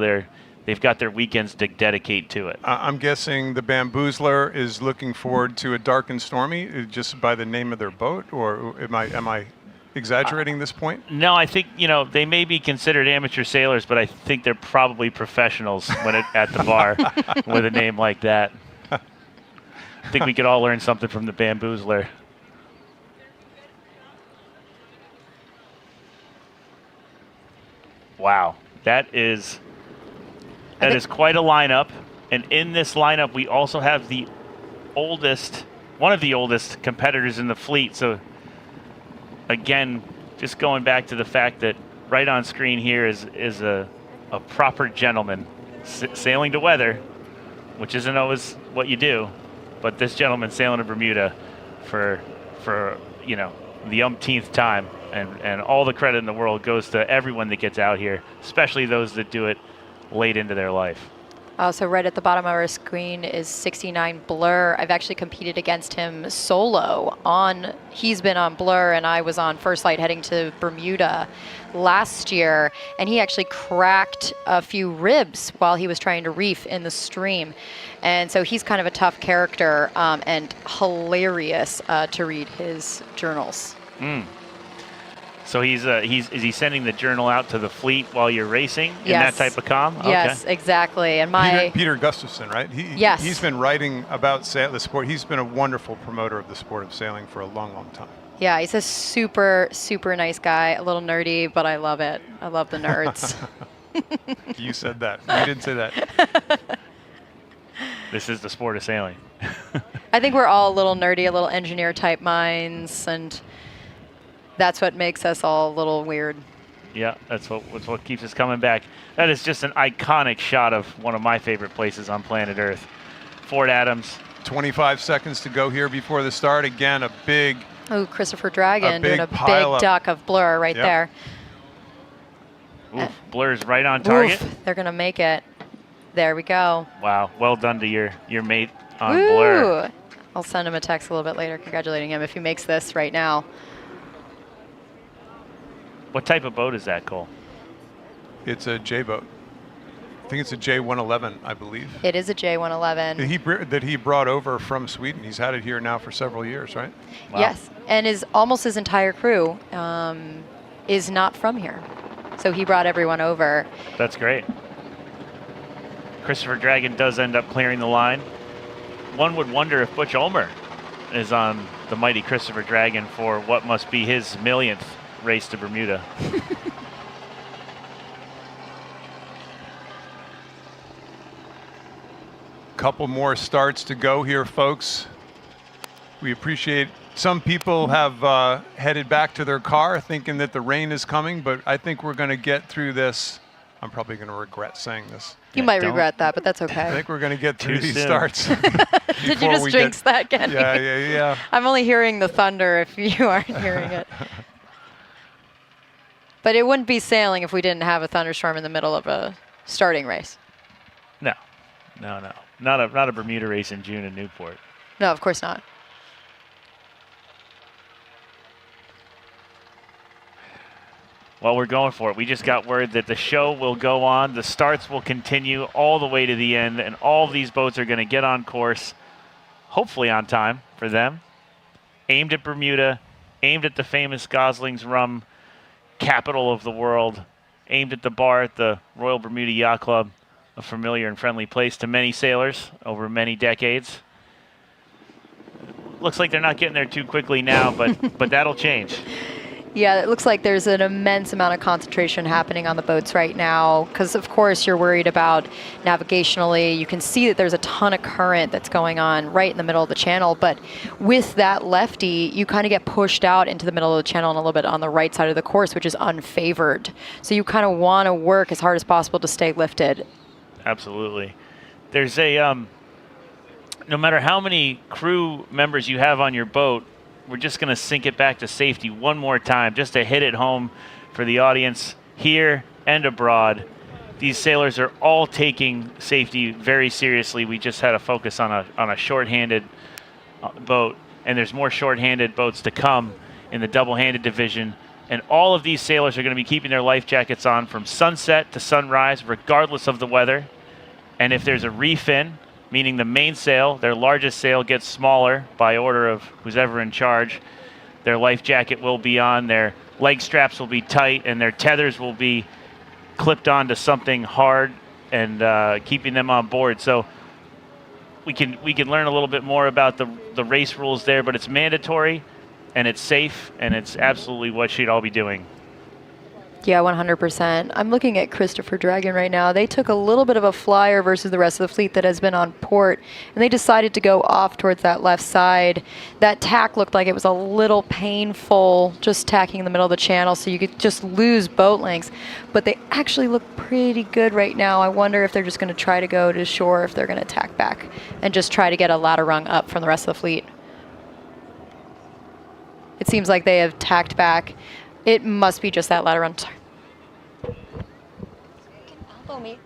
they've got their weekends to dedicate to it. I'm guessing the Bamboozler is looking forward to a dark and stormy just by the name of their boat, or am I exaggerating this point? No, I think they may be considered amateur sailors, but I think they're probably professionals at the bar with a name like that. I think we could all learn something from the Bamboozler. Wow, that is quite a lineup, and in this lineup we also have one of the oldest competitors in the fleet. So again, just going back to the fact that right on screen here is a proper gentleman sailing to weather, which isn't always what you do, but this gentleman sailing to Bermuda for the umpteenth time. And all the credit in the world goes to everyone that gets out here, especially those that do it late into their life. So right at the bottom of our screen is 69 Blur. I've actually competed against him solo he's been on Blur, and I was on First Light heading to Bermuda last year, and he actually cracked a few ribs while he was trying to reef in the stream. And so he's kind of a tough character, and hilarious to read his journals. So is he sending the journal out to the fleet while you're racing in Yes. that type of comm? Yes, okay. Exactly. And Peter Gustafson, right? Yes. He's been writing about the sport. He's been a wonderful promoter of the sport of sailing for a long, long time. Yeah, he's a super, super nice guy. A little nerdy, but I love it. I love the nerds. You said that. You didn't say that. This is the sport of sailing. I think we're all a little nerdy, a little engineer type minds, and that's what makes us all a little weird. Yeah, that's what keeps us coming back. That is just an iconic shot of one of my favorite places on planet Earth. Fort Adams. 25 seconds to go here before the start. Again, a big Oh, Christopher Dragon doing a big pile-up. duck of blur right Yep. there. Oof, blur's right on target. Oof, they're going to make it. There we go. Wow, well done to your mate on blur. Woo! I'll send him a text a little bit later congratulating him if he makes this right now. What type of boat is that, Cole? It's a J boat. I think it's a J111, I believe. It is a J111. That he brought over from Sweden. He's had it here now for several years, right? Wow. Yes, and almost his entire crew is not from here. So he brought everyone over. That's great. Christopher Dragon does end up clearing the line. One would wonder if Butch Ulmer is on the mighty Christopher Dragon for what must be his millionth race to Bermuda. Couple more starts to go here, folks. We appreciate some people have headed back to their car thinking that the rain is coming, but I think we're going to get through this. I'm probably going to regret saying this. You might regret that, but that's okay. I think we're going to get through Too these soon. starts. Did you just jinx that, Kenny? Yeah. I'm only hearing the thunder if you aren't hearing it. But it wouldn't be sailing if we didn't have a thunderstorm in the middle of a starting race. No. Not a Bermuda race in June in Newport. No, of course not. Well, we're going for it. We just got word that the show will go on. The starts will continue all the way to the end, and all of these boats are going to get on course, hopefully on time for them. Aimed at Bermuda, aimed at the famous Gosling's Rum capital of the world, aimed at the bar at the Royal Bermuda Yacht Club, a familiar and friendly place to many sailors over many decades. Looks like they're not getting there too quickly now, but that'll change. Yeah, it looks like there's an immense amount of concentration happening on the boats right now because, of course, you're worried about navigationally. You can see that there's a ton of current that's going on right in the middle of the channel, but with that lefty, you kind of get pushed out into the middle of the channel and a little bit on the right side of the course, which is unfavored. So you kind of want to work as hard as possible to stay lifted. Absolutely. There's no matter how many crew members you have on your boat, we're just going to sink it back to safety one more time just to hit it home for the audience here and abroad. These sailors are all taking safety very seriously. We just had a focus on a short-handed boat, and there's more short-handed boats to come in the double-handed division. And all of these sailors are going to be keeping their life jackets on from sunset to sunrise, regardless of the weather. And if there's a reef in, meaning the mainsail, their largest sail, gets smaller by order of who's ever in charge, their life jacket will be on, their leg straps will be tight, and their tethers will be clipped onto something hard and keeping them on board. So we can learn a little bit more about the race rules there, but it's mandatory, and it's safe, and it's absolutely what she'd all be doing. Yeah, 100%. I'm looking at Christopher Dragon right now. They took a little bit of a flyer versus the rest of the fleet that has been on port, and they decided to go off towards that left side. That tack looked like it was a little painful, just tacking in the middle of the channel, so you could just lose boat lengths. But they actually look pretty good right now. I wonder if they're just going to try to go to shore, if they're going to tack back and just try to get a ladder rung up from the rest of the fleet. It seems like they have tacked back. It must be just that ladder run. Sorry. You can elbow me.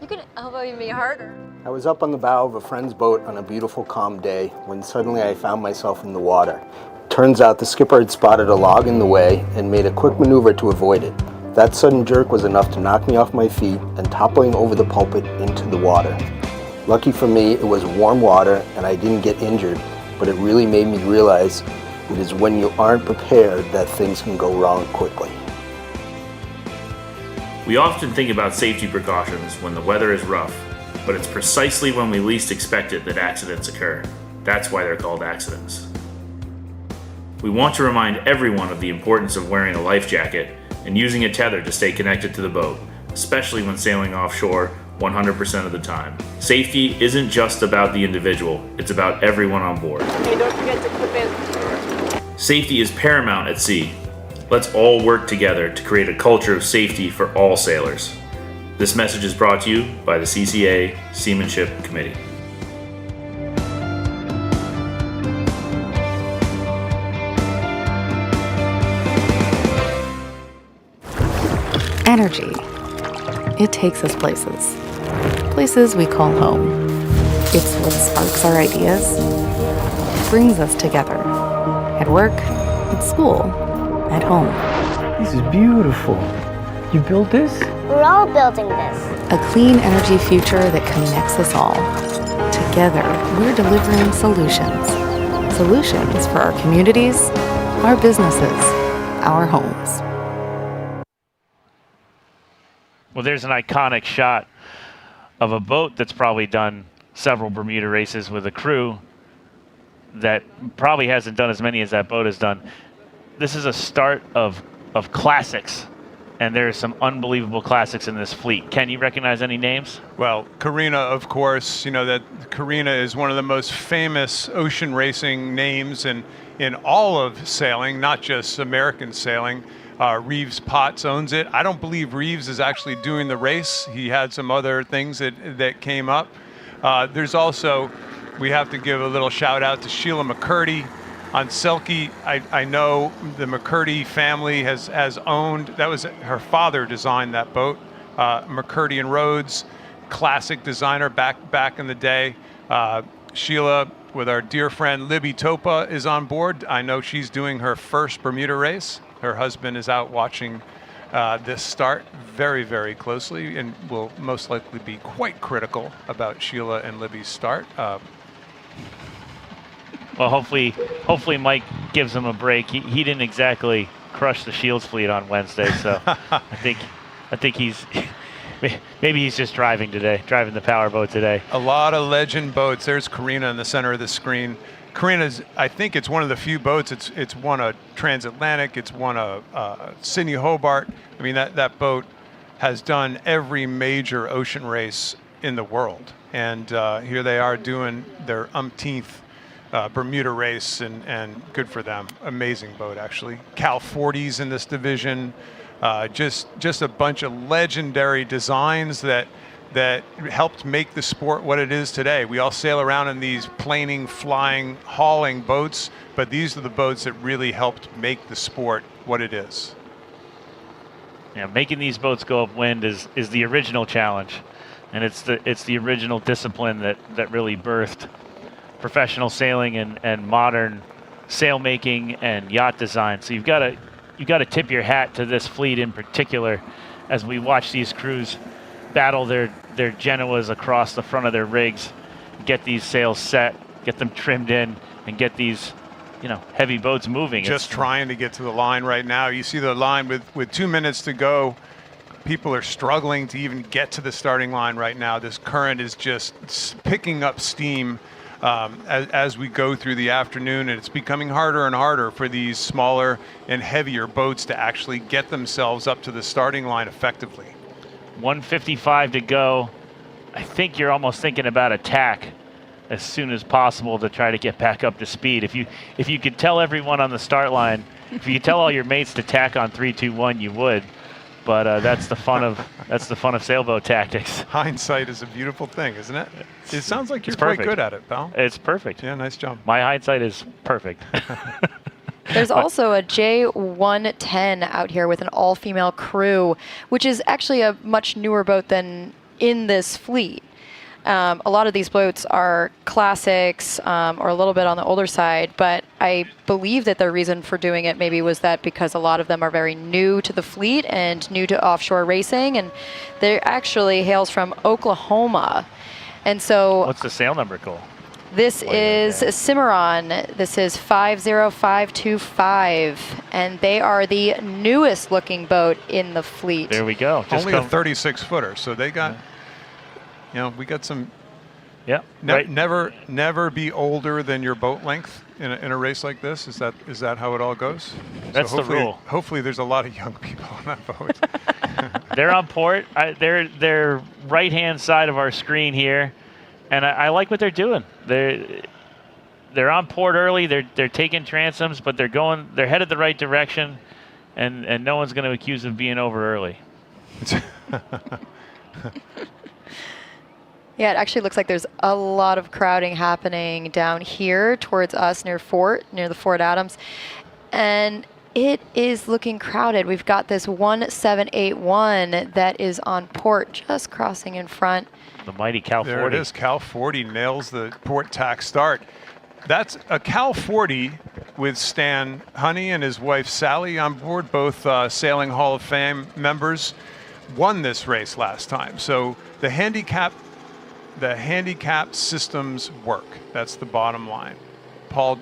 You can elbow me harder. I was up on the bow of a friend's boat on a beautiful calm day when suddenly I found myself in the water. Turns out the skipper had spotted a log in the way and made a quick maneuver to avoid it. That sudden jerk was enough to knock me off my feet and toppling over the pulpit into the water. Lucky for me, it was warm water and I didn't get injured, but it really made me realize it is when you aren't prepared that things can go wrong quickly. We often think about safety precautions when the weather is rough, but it's precisely when we least expect it that accidents occur. That's why they're called accidents. We want to remind everyone of the importance of wearing a life jacket and using a tether to stay connected to the boat, especially when sailing offshore 100% of the time. Safety isn't just about the individual, it's about everyone on board. Hey, don't forget to clip in. Safety is paramount at sea. Let's all work together to create a culture of safety for all sailors. This message is brought to you by the CCA Seamanship Committee. energy. It takes us places. Places we call home. It's what sparks our ideas, brings us together. At work, at school, at home. This is beautiful. You built this? We're all building this. A clean energy future that connects us all. Together, we're delivering solutions. Solutions for our communities, our businesses, our homes. Well, there's an iconic shot of a boat that's probably done several Bermuda races with a crew that probably hasn't done as many as that boat has done. This is a start of classics, and there are some unbelievable classics in this fleet. Can you recognize any names? Well, Carina, of course. You know that Carina is one of the most famous ocean racing names in all of sailing, not just American sailing. Reeves Potts owns it. I don't believe Reeves is actually doing the race. He had some other things that came up. There's also, we have to give a little shout out to Sheila McCurdy on Selkie. I know the McCurdy family has owned, that was her father designed that boat. McCurdy and Rhodes, classic designer back in the day. Sheila, with our dear friend Libby Topa, is on board. I know she's doing her first Bermuda race. Her husband is out watching this start very, very closely and will most likely be quite critical about Sheila and Libby's start. Well, hopefully Mike gives him a break. He didn't exactly crush the Shields fleet on Wednesday, so I think he's maybe he's just driving the power boat today. A lot of legend boats. There's Carina in the center of the screen. Carina's, I think it's one of the few boats. It's won a transatlantic. It's won a Sydney Hobart. I mean, that boat has done every major ocean race in the world. And here they are doing their umpteenth Bermuda race, and good for them. Amazing boat, actually. Cal 40s in this division. Just a bunch of legendary designs that helped make the sport what it is today. We all sail around in these planing, flying, hauling boats, but these are the boats that really helped make the sport what it is. Yeah, making these boats go upwind is the original challenge, and it's the original discipline that really birthed professional sailing and modern sailmaking and yacht design. So you've got to tip your hat to this fleet in particular as we watch these crews battle their Genoas across the front of their rigs, get these sails set, get them trimmed in, and get these heavy boats moving. Just trying to get to the line right now. You see the line with 2 minutes to go. People are struggling to even get to the starting line right now. This current is just picking up steam as we go through the afternoon, and it's becoming harder and harder for these smaller and heavier boats to actually get themselves up to the starting line effectively. 1:55 to go. I think you're almost thinking about attack as soon as possible to try to get back up to speed. If you could tell everyone on the start line, if you could tell all your mates to tack on 3, 2, 1, you would. But that's the fun of sailboat tactics. Hindsight is a beautiful thing, isn't it? It sounds like you're quite quite good at it, pal. It's perfect. Yeah, nice job. My hindsight is perfect. There's also a J110 out here with an all-female crew, which is actually a much newer boat than in this fleet. A lot of these boats are classics or a little bit on the older side, but I believe that the reason for doing it maybe was that because a lot of them are very new to the fleet and new to offshore racing, and they're actually hails from Oklahoma. And so what's the sail number, Cole? This is Cimarron. This is 50525, and they are the newest looking boat in the fleet. There we go. Only a 36-footer, so they got, we got some. Yeah. Never be older than your boat length in a race like this. Is that how it all goes? That's the rule. Hopefully, there's a lot of young people on that boat. They're on port. They're right-hand side of our screen here. And I like what they're doing. They're on port early. They're taking transoms, but they're headed the right direction, and no one's going to accuse them of being over early. Yeah, it actually looks like there's a lot of crowding happening down here towards us near the Fort Adams. And it is looking crowded. We've got this 1781 that is on port, just crossing in front. The mighty Cal 40. There it is. Cal 40 nails the port tack start. That's a Cal 40 with Stan Honey and his wife Sally on board, both Sailing Hall of Fame members, won this race last time. So the handicap systems work. That's the bottom line. Paul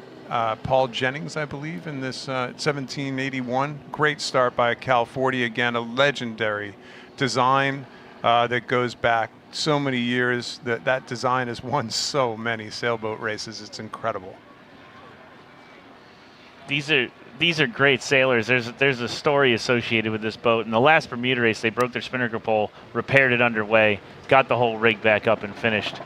Jennings, I believe, in this 1781. Great start by Cal 40. Again, a legendary design that goes back so many years. That design has won so many sailboat races. It's incredible. These are great sailors. There's a story associated with this boat. In the last Bermuda race, they broke their spinnaker pole, repaired it underway, got the whole rig back up, and finished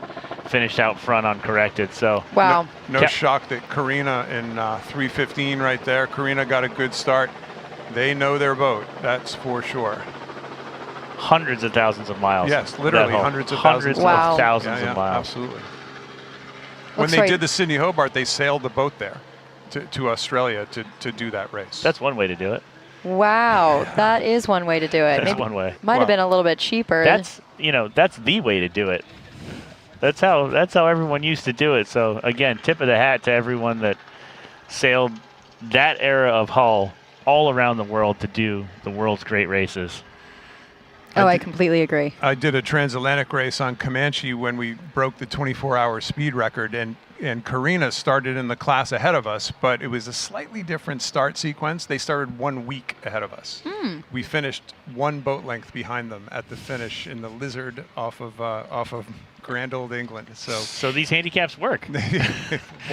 out front uncorrected. So wow, no shock that Karina in 315 right there. Karina got a good start. They know their boat, that's for sure. Hundreds of thousands of miles. Yes, literally hundreds of thousands. Wow. Of thousands of miles. Absolutely. When they did the Sydney Hobart, they sailed the boat there to Australia to do that race. That's one way to do it. Wow, that is one way to do it. That's one way. Might have been a little bit cheaper. That's the way to do it. That's how everyone used to do it. So again, tip of the hat to everyone that sailed that era of hull all around the world to do the world's great races. I completely agree. I did a transatlantic race on Comanche when we broke the 24-hour speed record, and Karina started in the class ahead of us, but it was a slightly different start sequence. They started 1 week ahead of us. We finished 1 boat length behind them at the finish in the Lizard off of grand old England. So these handicaps work.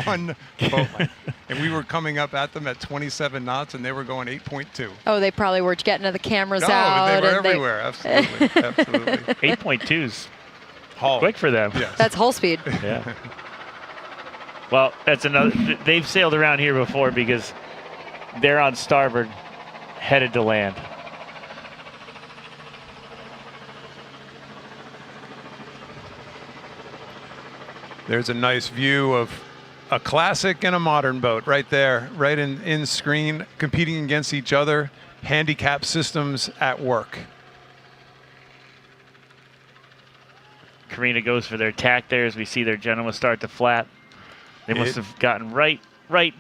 1 boat length. And we were coming up at them at 27 knots, and they were going 8.2. Oh, they probably were getting the cameras no, out. They were everywhere. Absolutely. Absolutely. 8.2's hull. Quick for them. Yes. That's hull speed. Yeah. Well, that's another. They've sailed around here before because they're on starboard, headed to land. There's a nice view of a classic and a modern boat right there, right in screen, competing against each other. Handicap systems at work. Karina goes for their tack there as we see their Genoa start to flap. They must have gotten right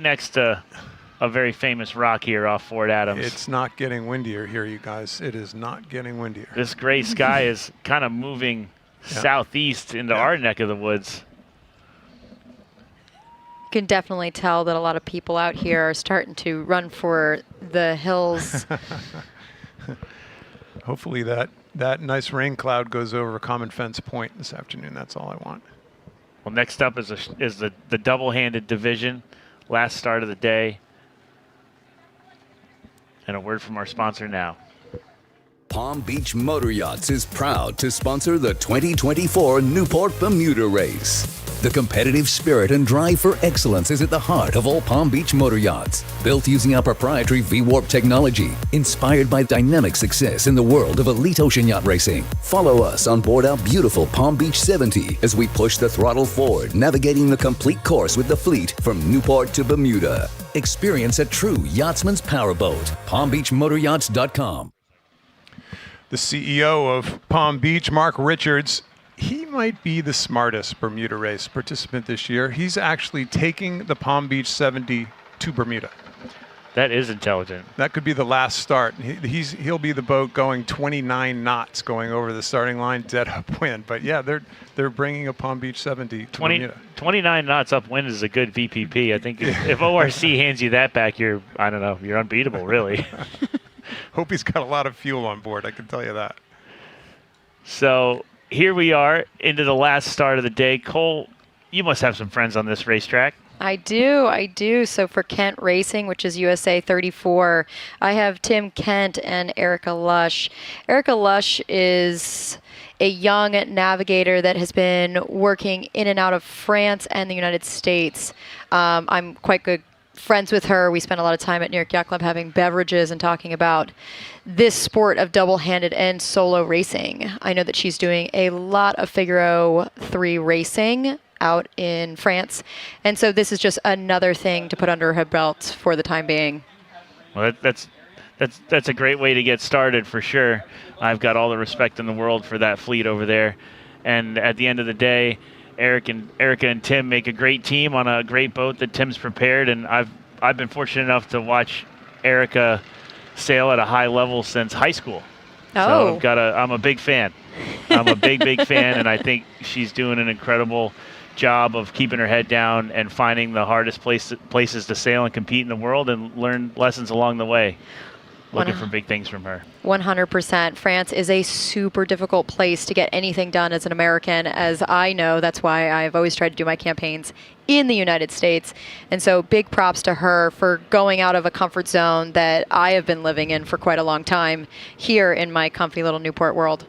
next to a very famous rock here off Fort Adams. It's not getting windier here, you guys. It is not getting windier. This gray sky is kind of moving southeast into our neck of the woods. You can definitely tell that a lot of people out here are starting to run for the hills. Hopefully that nice rain cloud goes over Common Fence Point this afternoon. That's all I want. Well, next up is the double-handed division, last start of the day. And a word from our sponsor now. Palm Beach Motor Yachts is proud to sponsor the 2024 Newport Bermuda Race. The competitive spirit and drive for excellence is at the heart of all Palm Beach motor yachts. Built using our proprietary V-Warp technology, inspired by dynamic success in the world of elite ocean yacht racing. Follow us on board our beautiful Palm Beach 70 as we push the throttle forward, navigating the complete course with the fleet from Newport to Bermuda. Experience a true yachtsman's powerboat. PalmBeachMotorYachts.com. The CEO of Palm Beach, Mark Richards, he might be the smartest Bermuda race participant this year. He's actually taking the Palm Beach 70 to Bermuda. That is intelligent. That could be the last start. He'll be the boat going 29 knots going over the starting line, dead upwind. But yeah, they're bringing a Palm Beach 70 to Bermuda. 29 knots upwind is a good VPP. I think if ORC hands you that back, you're unbeatable, really. Hope he's got a lot of fuel on board, I can tell you that. So here we are into the last start of the day. Cole, you must have some friends on this racetrack. I do. So for Kent Racing, which is USA 34, I have Tim Kent and Erica Lush. Erica Lush is a young navigator that has been working in and out of France and the United States. I'm quite good friends with her. We spent a lot of time at New York Yacht Club having beverages and talking about this sport of double-handed and solo racing. I know that she's doing a lot of Figaro 3 racing out in France. And so this is just another thing to put under her belt for the time being. Well, that's a great way to get started for sure. I've got all the respect in the world for that fleet over there. And at the end of the day, Erica and Tim make a great team on a great boat that Tim's prepared. And I've been fortunate enough to watch Erica sail at a high level since high school. Oh. So I'm a big fan. I'm a big fan, and I think she's doing an incredible job of keeping her head down and finding the hardest places to sail and compete in the world and learn lessons along the way. Looking for big things from her. 100%. France is a super difficult place to get anything done as an American, as I know. That's why I've always tried to do my campaigns in the United States. And so big props to her for going out of a comfort zone that I have been living in for quite a long time here in my comfy little Newport world.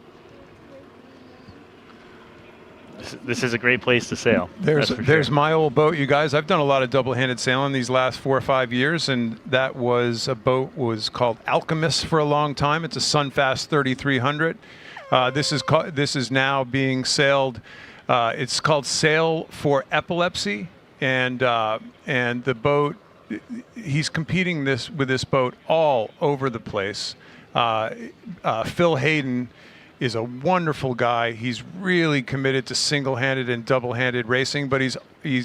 This is a great place to sail. There's my old boat, you guys. I've done a lot of double-handed sailing these last 4 or 5 years, and that was a boat was called Alchemist for a long time. It's a Sunfast 3300. This is now being sailed. It's called Sail for Epilepsy, and the boat. He's competing with this boat all over the place. Phil Hayden is a wonderful guy. He's really committed to single-handed and double-handed racing, but he's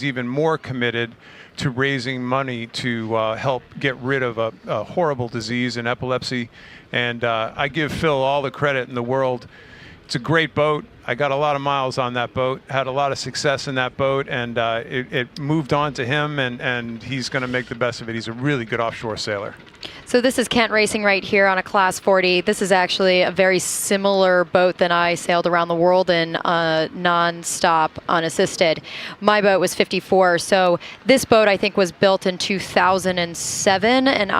even more committed to raising money to help get rid of a horrible disease in epilepsy. And I give Phil all the credit in the world. It's a great boat. I got a lot of miles on that boat, had a lot of success in that boat, and it moved on to him, and he's going to make the best of it. He's a really good offshore sailor. So this is Kent Racing right here on a Class 40. This is actually a very similar boat than I sailed around the world in non-stop unassisted. My boat was 54. So this boat I think was built in 2007, and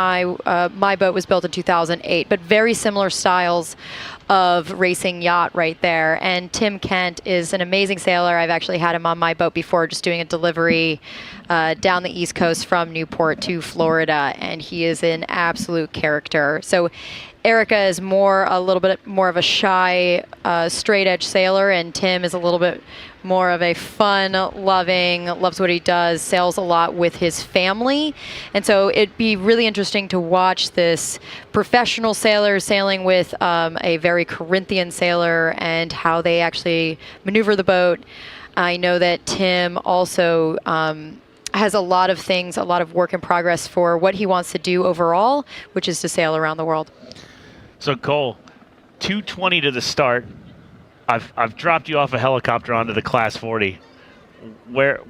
my boat was built in 2008. But very similar styles of racing yacht right there. And Tim Kent is an amazing sailor. I've actually had him on my boat before, just doing a delivery down the East Coast from Newport to Florida, and he is an absolute character. So Erica is a little bit more of a shy, straight edge sailor, and Tim is a little bit more of a fun, loving, loves what he does, sails a lot with his family. And so it'd be really interesting to watch this professional sailor sailing with a very Corinthian sailor and how they actually maneuver the boat. I know that Tim also has a lot of work in progress for what he wants to do overall, which is to sail around the world. So Cole, 2:20 to the start. I've dropped you off a helicopter onto the Class 40. Where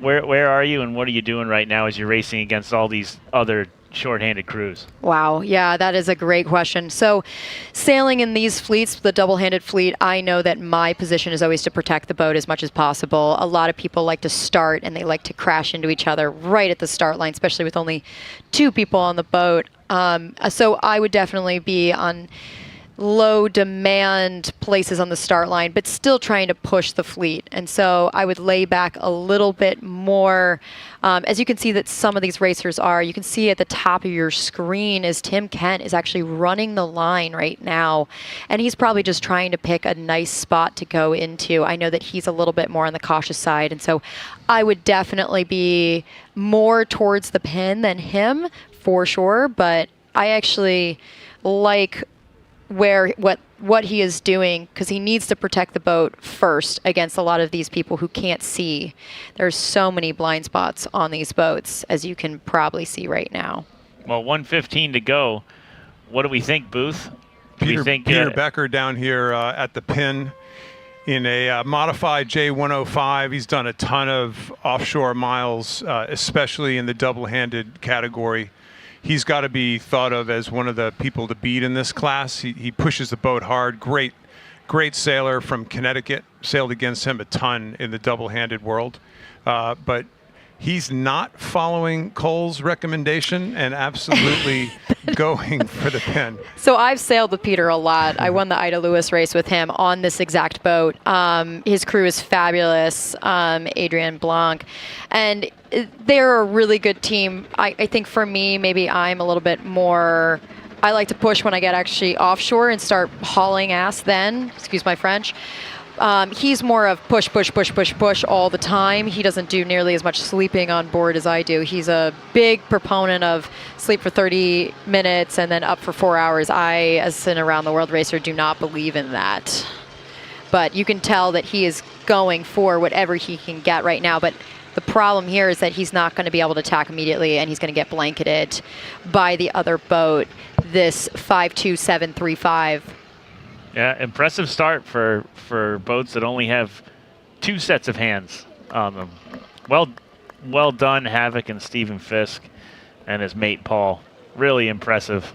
are you, and what are you doing right now as you're racing against all these other short-handed crews? Wow, yeah, that is a great question. So sailing in these fleets, the double-handed fleet, I know that my position is always to protect the boat as much as possible. A lot of people like to start and they like to crash into each other right at the start line, especially with only 2 people on the boat. So I would definitely be on low demand places on the start line, but still trying to push the fleet. And so I would lay back a little bit more. As you can see that some of these racers are, you can see at the top of your screen is Tim Kent is actually running the line right now. And he's probably just trying to pick a nice spot to go into. I know that he's a little bit more on the cautious side. And so I would definitely be more towards the pin than him for sure. But I actually like what he is doing, because he needs to protect the boat first against a lot of these people who can't see. There's so many blind spots on these boats, as you can probably see right now. Well, 1:15 to go. What do we think, Booth? Peter Becker down here at the pin in a modified J105. He's done a ton of offshore miles, especially in the double-handed category. He's got to be thought of as one of the people to beat in this class. He pushes the boat hard. Great sailor from Connecticut. Sailed against him a ton in the double-handed world. But he's not following Cole's recommendation and absolutely going for the pin. So I've sailed with Peter a lot. I won the Ida Lewis race with him on this exact boat. His crew is fabulous, Adrian Blanc. And they're a really good team. I think for me, maybe I'm a little bit more, I like to push when I get actually offshore and start hauling ass then, excuse my French. He's more of push, push, push, push, push all the time. He doesn't do nearly as much sleeping on board as I do. He's a big proponent of sleep for 30 minutes and then up for 4 hours. I, as an around the world racer, do not believe in that. But you can tell that he is going for whatever he can get right now. But the problem here is that he's not going to be able to tack immediately, and he's going to get blanketed by the other boat, this 52735. Yeah, impressive start for boats that only have 2 sets of hands on them. Well done, Havoc and Stephen Fisk and his mate Paul. Really impressive.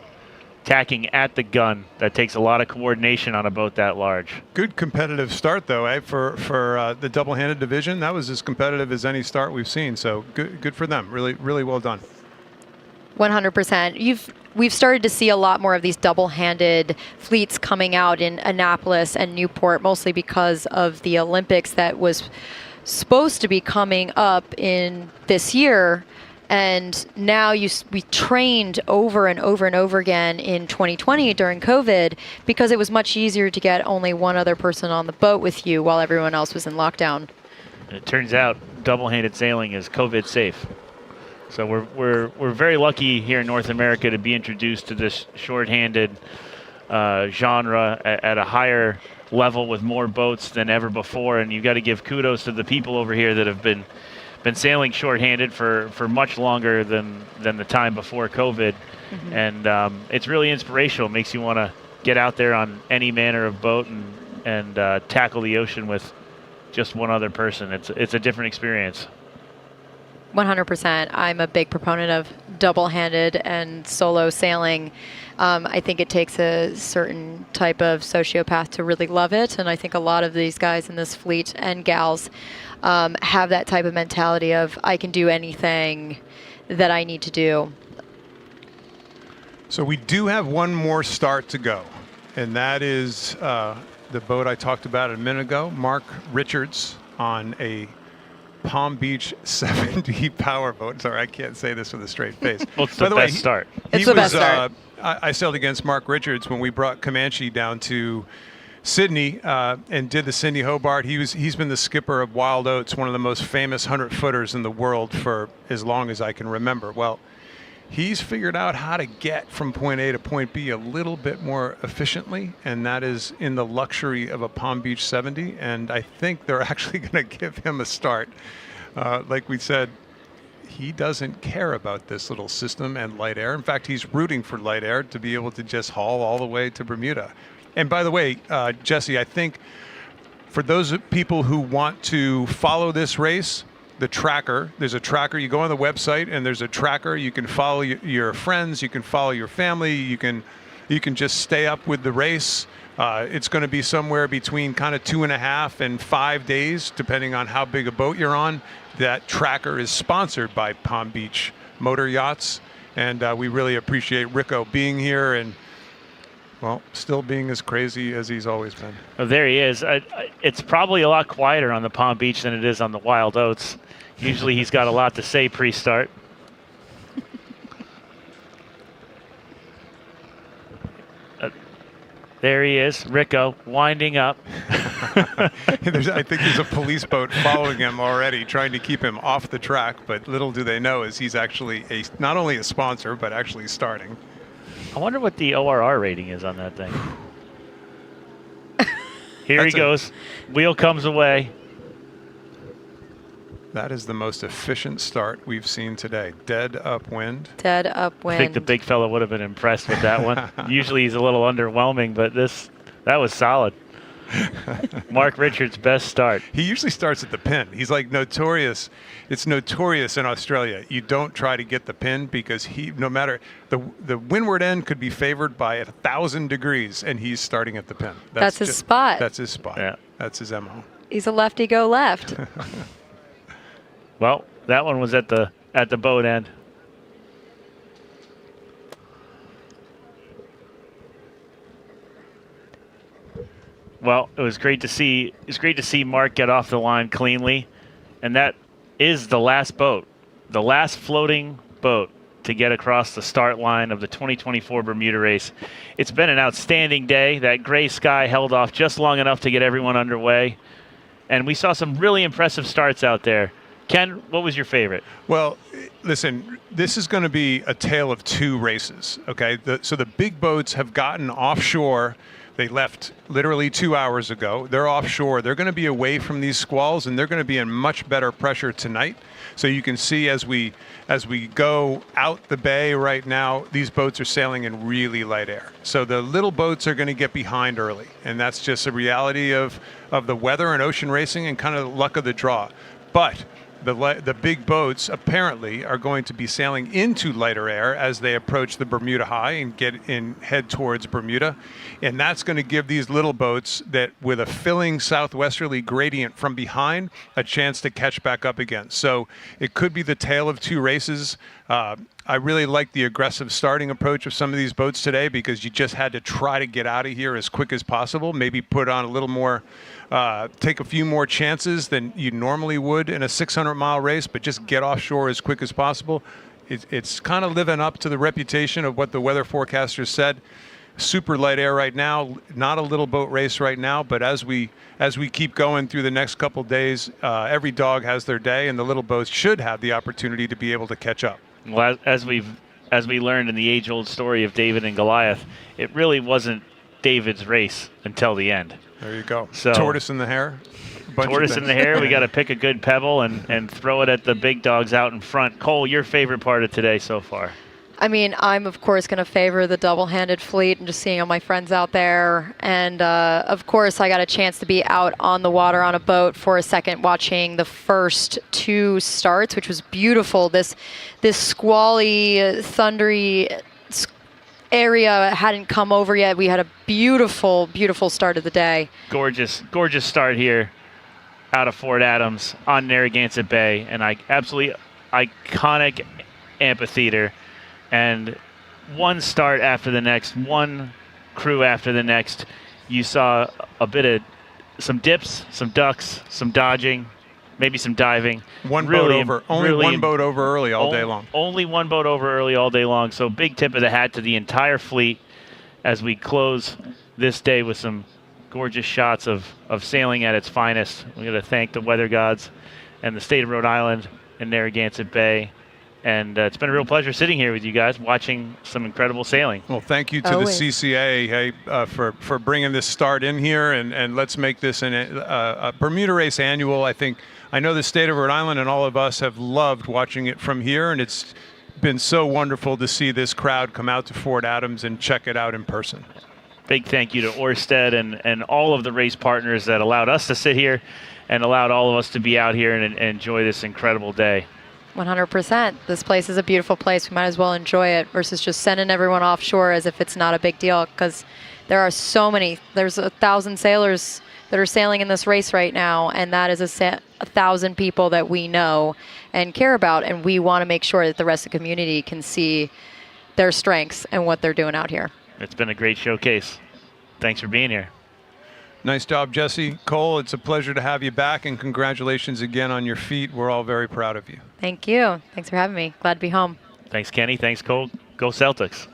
Tacking at the gun. That takes a lot of coordination on a boat that large. Good competitive start, though, for the double-handed division. That was as competitive as any start we've seen. So good for them. Really well done. 100%. We've started to see a lot more of these double-handed fleets coming out in Annapolis and Newport, mostly because of the Olympics that was supposed to be coming up in this year. And now we trained over and over and over again in 2020 during COVID because it was much easier to get only one other person on the boat with you while everyone else was in lockdown. It turns out double-handed sailing is COVID safe. So we're very lucky here in North America to be introduced to this short-handed genre at a higher level with more boats than ever before. And you've got to give kudos to the people over here that have been sailing short-handed for much longer than the time before COVID. Mm-hmm. And it's really inspirational. It makes you want to get out there on any manner of boat and tackle the ocean with just one other person. It's a different experience. 100%. I'm a big proponent of double-handed and solo sailing. I think it takes a certain type of sociopath to really love it, and I think a lot of these guys in this fleet and gals have that type of mentality of I can do anything that I need to do. So we do have one more start to go, and that is the boat I talked about a minute ago, Mark Richards on a Palm Beach 7D power boat. Sorry, I can't say this with a straight face. Well, it's the best start. It's the best start. I sailed against Mark Richards when we brought Comanche down to Sydney and did the Sydney Hobart. He's been the skipper of Wild Oats, one of the most famous 100-footers in the world for as long as I can remember. Well, he's figured out how to get from point A to point B a little bit more efficiently, and that is in the luxury of a Palm Beach 70. And I think they're actually going to give him a start. Like we said, he doesn't care about this little system and light air. In fact, he's rooting for light air to be able to just haul all the way to Bermuda. And by the way, Jesse, I think for those people who want to follow this race, the tracker, there's a tracker. You go on the website and there's a tracker. You can follow your friends. You can follow your family. You can just stay up with the race. It's going to be somewhere between kind of 2.5 and 5 days, depending on how big a boat you're on. That tracker is sponsored by Palm Beach Motor Yachts. And we really appreciate Rico being here and, well, still being as crazy as he's always been. Oh, there he is. It's probably a lot quieter on the Palm Beach than it is on the Wild Oats. Usually he's got a lot to say pre-start. There he is, Rico, winding up. I think there's a police boat following him already, trying to keep him off the track. But little do they know is he's actually not only a sponsor, but actually starting. I wonder what the ORR rating is on that thing. Here he goes. Wheel comes away. That is the most efficient start we've seen today. Dead upwind. Dead upwind. I think the big fella would have been impressed with that one. Usually he's a little underwhelming, but that was solid. Mark Richards' best start. He usually starts at the pin. He's like notorious. It's notorious in Australia. You don't try to get the pin because no matter the windward end could be favored by 1,000 degrees, and he's starting at the pin. That's his spot. That's his spot. Yeah. That's his MO. He's a lefty go left. Well, that one was at the boat end. Well, it was great to see. It's great to see Mark get off the line cleanly, and that is the last boat, the last floating boat to get across the start line of the 2024 Bermuda Race. It's been an outstanding day. That gray sky held off just long enough to get everyone underway. And we saw some really impressive starts out there. Ken, what was your favorite? Well, listen, this is going to be a tale of two races, okay? So the big boats have gotten offshore. They left literally 2 hours ago. They're offshore. They're going to be away from these squalls, and they're going to be in much better pressure tonight. So you can see as we go out the bay right now, these boats are sailing in really light air. So the little boats are going to get behind early, and that's just a reality of the weather and ocean racing and kind of the luck of the draw. But the big boats apparently are going to be sailing into lighter air as they approach the Bermuda High and head towards Bermuda. And that's going to give these little boats that with a filling southwesterly gradient from behind a chance to catch back up again. So it could be the tale of two races. I really like the aggressive starting approach of some of these boats today because you just had to try to get out of here as quick as possible, maybe put on a little more, take a few more chances than you normally would in a 600-mile race, but just get offshore as quick as possible. It's kind of living up to the reputation of what the weather forecasters said. Super light air right now, not a little boat race right now, but as we keep going through the next couple days, every dog has their day, and the little boats should have the opportunity to be able to catch up. Well, as we learned in the age-old story of David and Goliath, it really wasn't David's race until the end. There you go. So, tortoise in the hare. Tortoise in the hare. We got to pick a good pebble and throw it at the big dogs out in front. Cole, your favorite part of today so far? I mean, I'm of course going to favor the double-handed fleet and just seeing all my friends out there. And of course, I got a chance to be out on the water on a boat for a second watching the first two starts, which was beautiful. This squally, thundery area hadn't come over yet. We had a beautiful, beautiful start of the day. Gorgeous, gorgeous start here out of Fort Adams on Narragansett Bay. And absolutely iconic amphitheater. And one start after the next, one crew after the next. You saw a bit of some dips, some ducks, some dodging, maybe some diving. Only one boat over early all day long. Only one boat over early all day long. So big tip of the hat to the entire fleet as we close this day with some gorgeous shots of sailing at its finest. We're going to thank the weather gods and the state of Rhode Island and Narragansett Bay. And it's been a real pleasure sitting here with you guys, watching some incredible sailing. Well, thank you to the CCA for bringing this start in here, and let's make this a Bermuda Race annual. I know the state of Rhode Island and all of us have loved watching it from here, and it's been so wonderful to see this crowd come out to Fort Adams and check it out in person. Big thank you to Ørsted and all of the race partners that allowed us to sit here and allowed all of us to be out here and enjoy this incredible day. 100%. This place is a beautiful place. We might as well enjoy it versus just sending everyone offshore as if it's not a big deal, because there are so many. There's 1,000 sailors that are sailing in this race right now, and that is 1,000 people that we know and care about, and we want to make sure that the rest of the community can see their strengths and what they're doing out here. It's been a great showcase. Thanks for being here. Nice job, Jesse. Cole, it's a pleasure to have you back, and congratulations again on your feat. We're all very proud of you. Thank you. Thanks for having me. Glad to be home. Thanks, Kenny. Thanks, Cole. Go Celtics.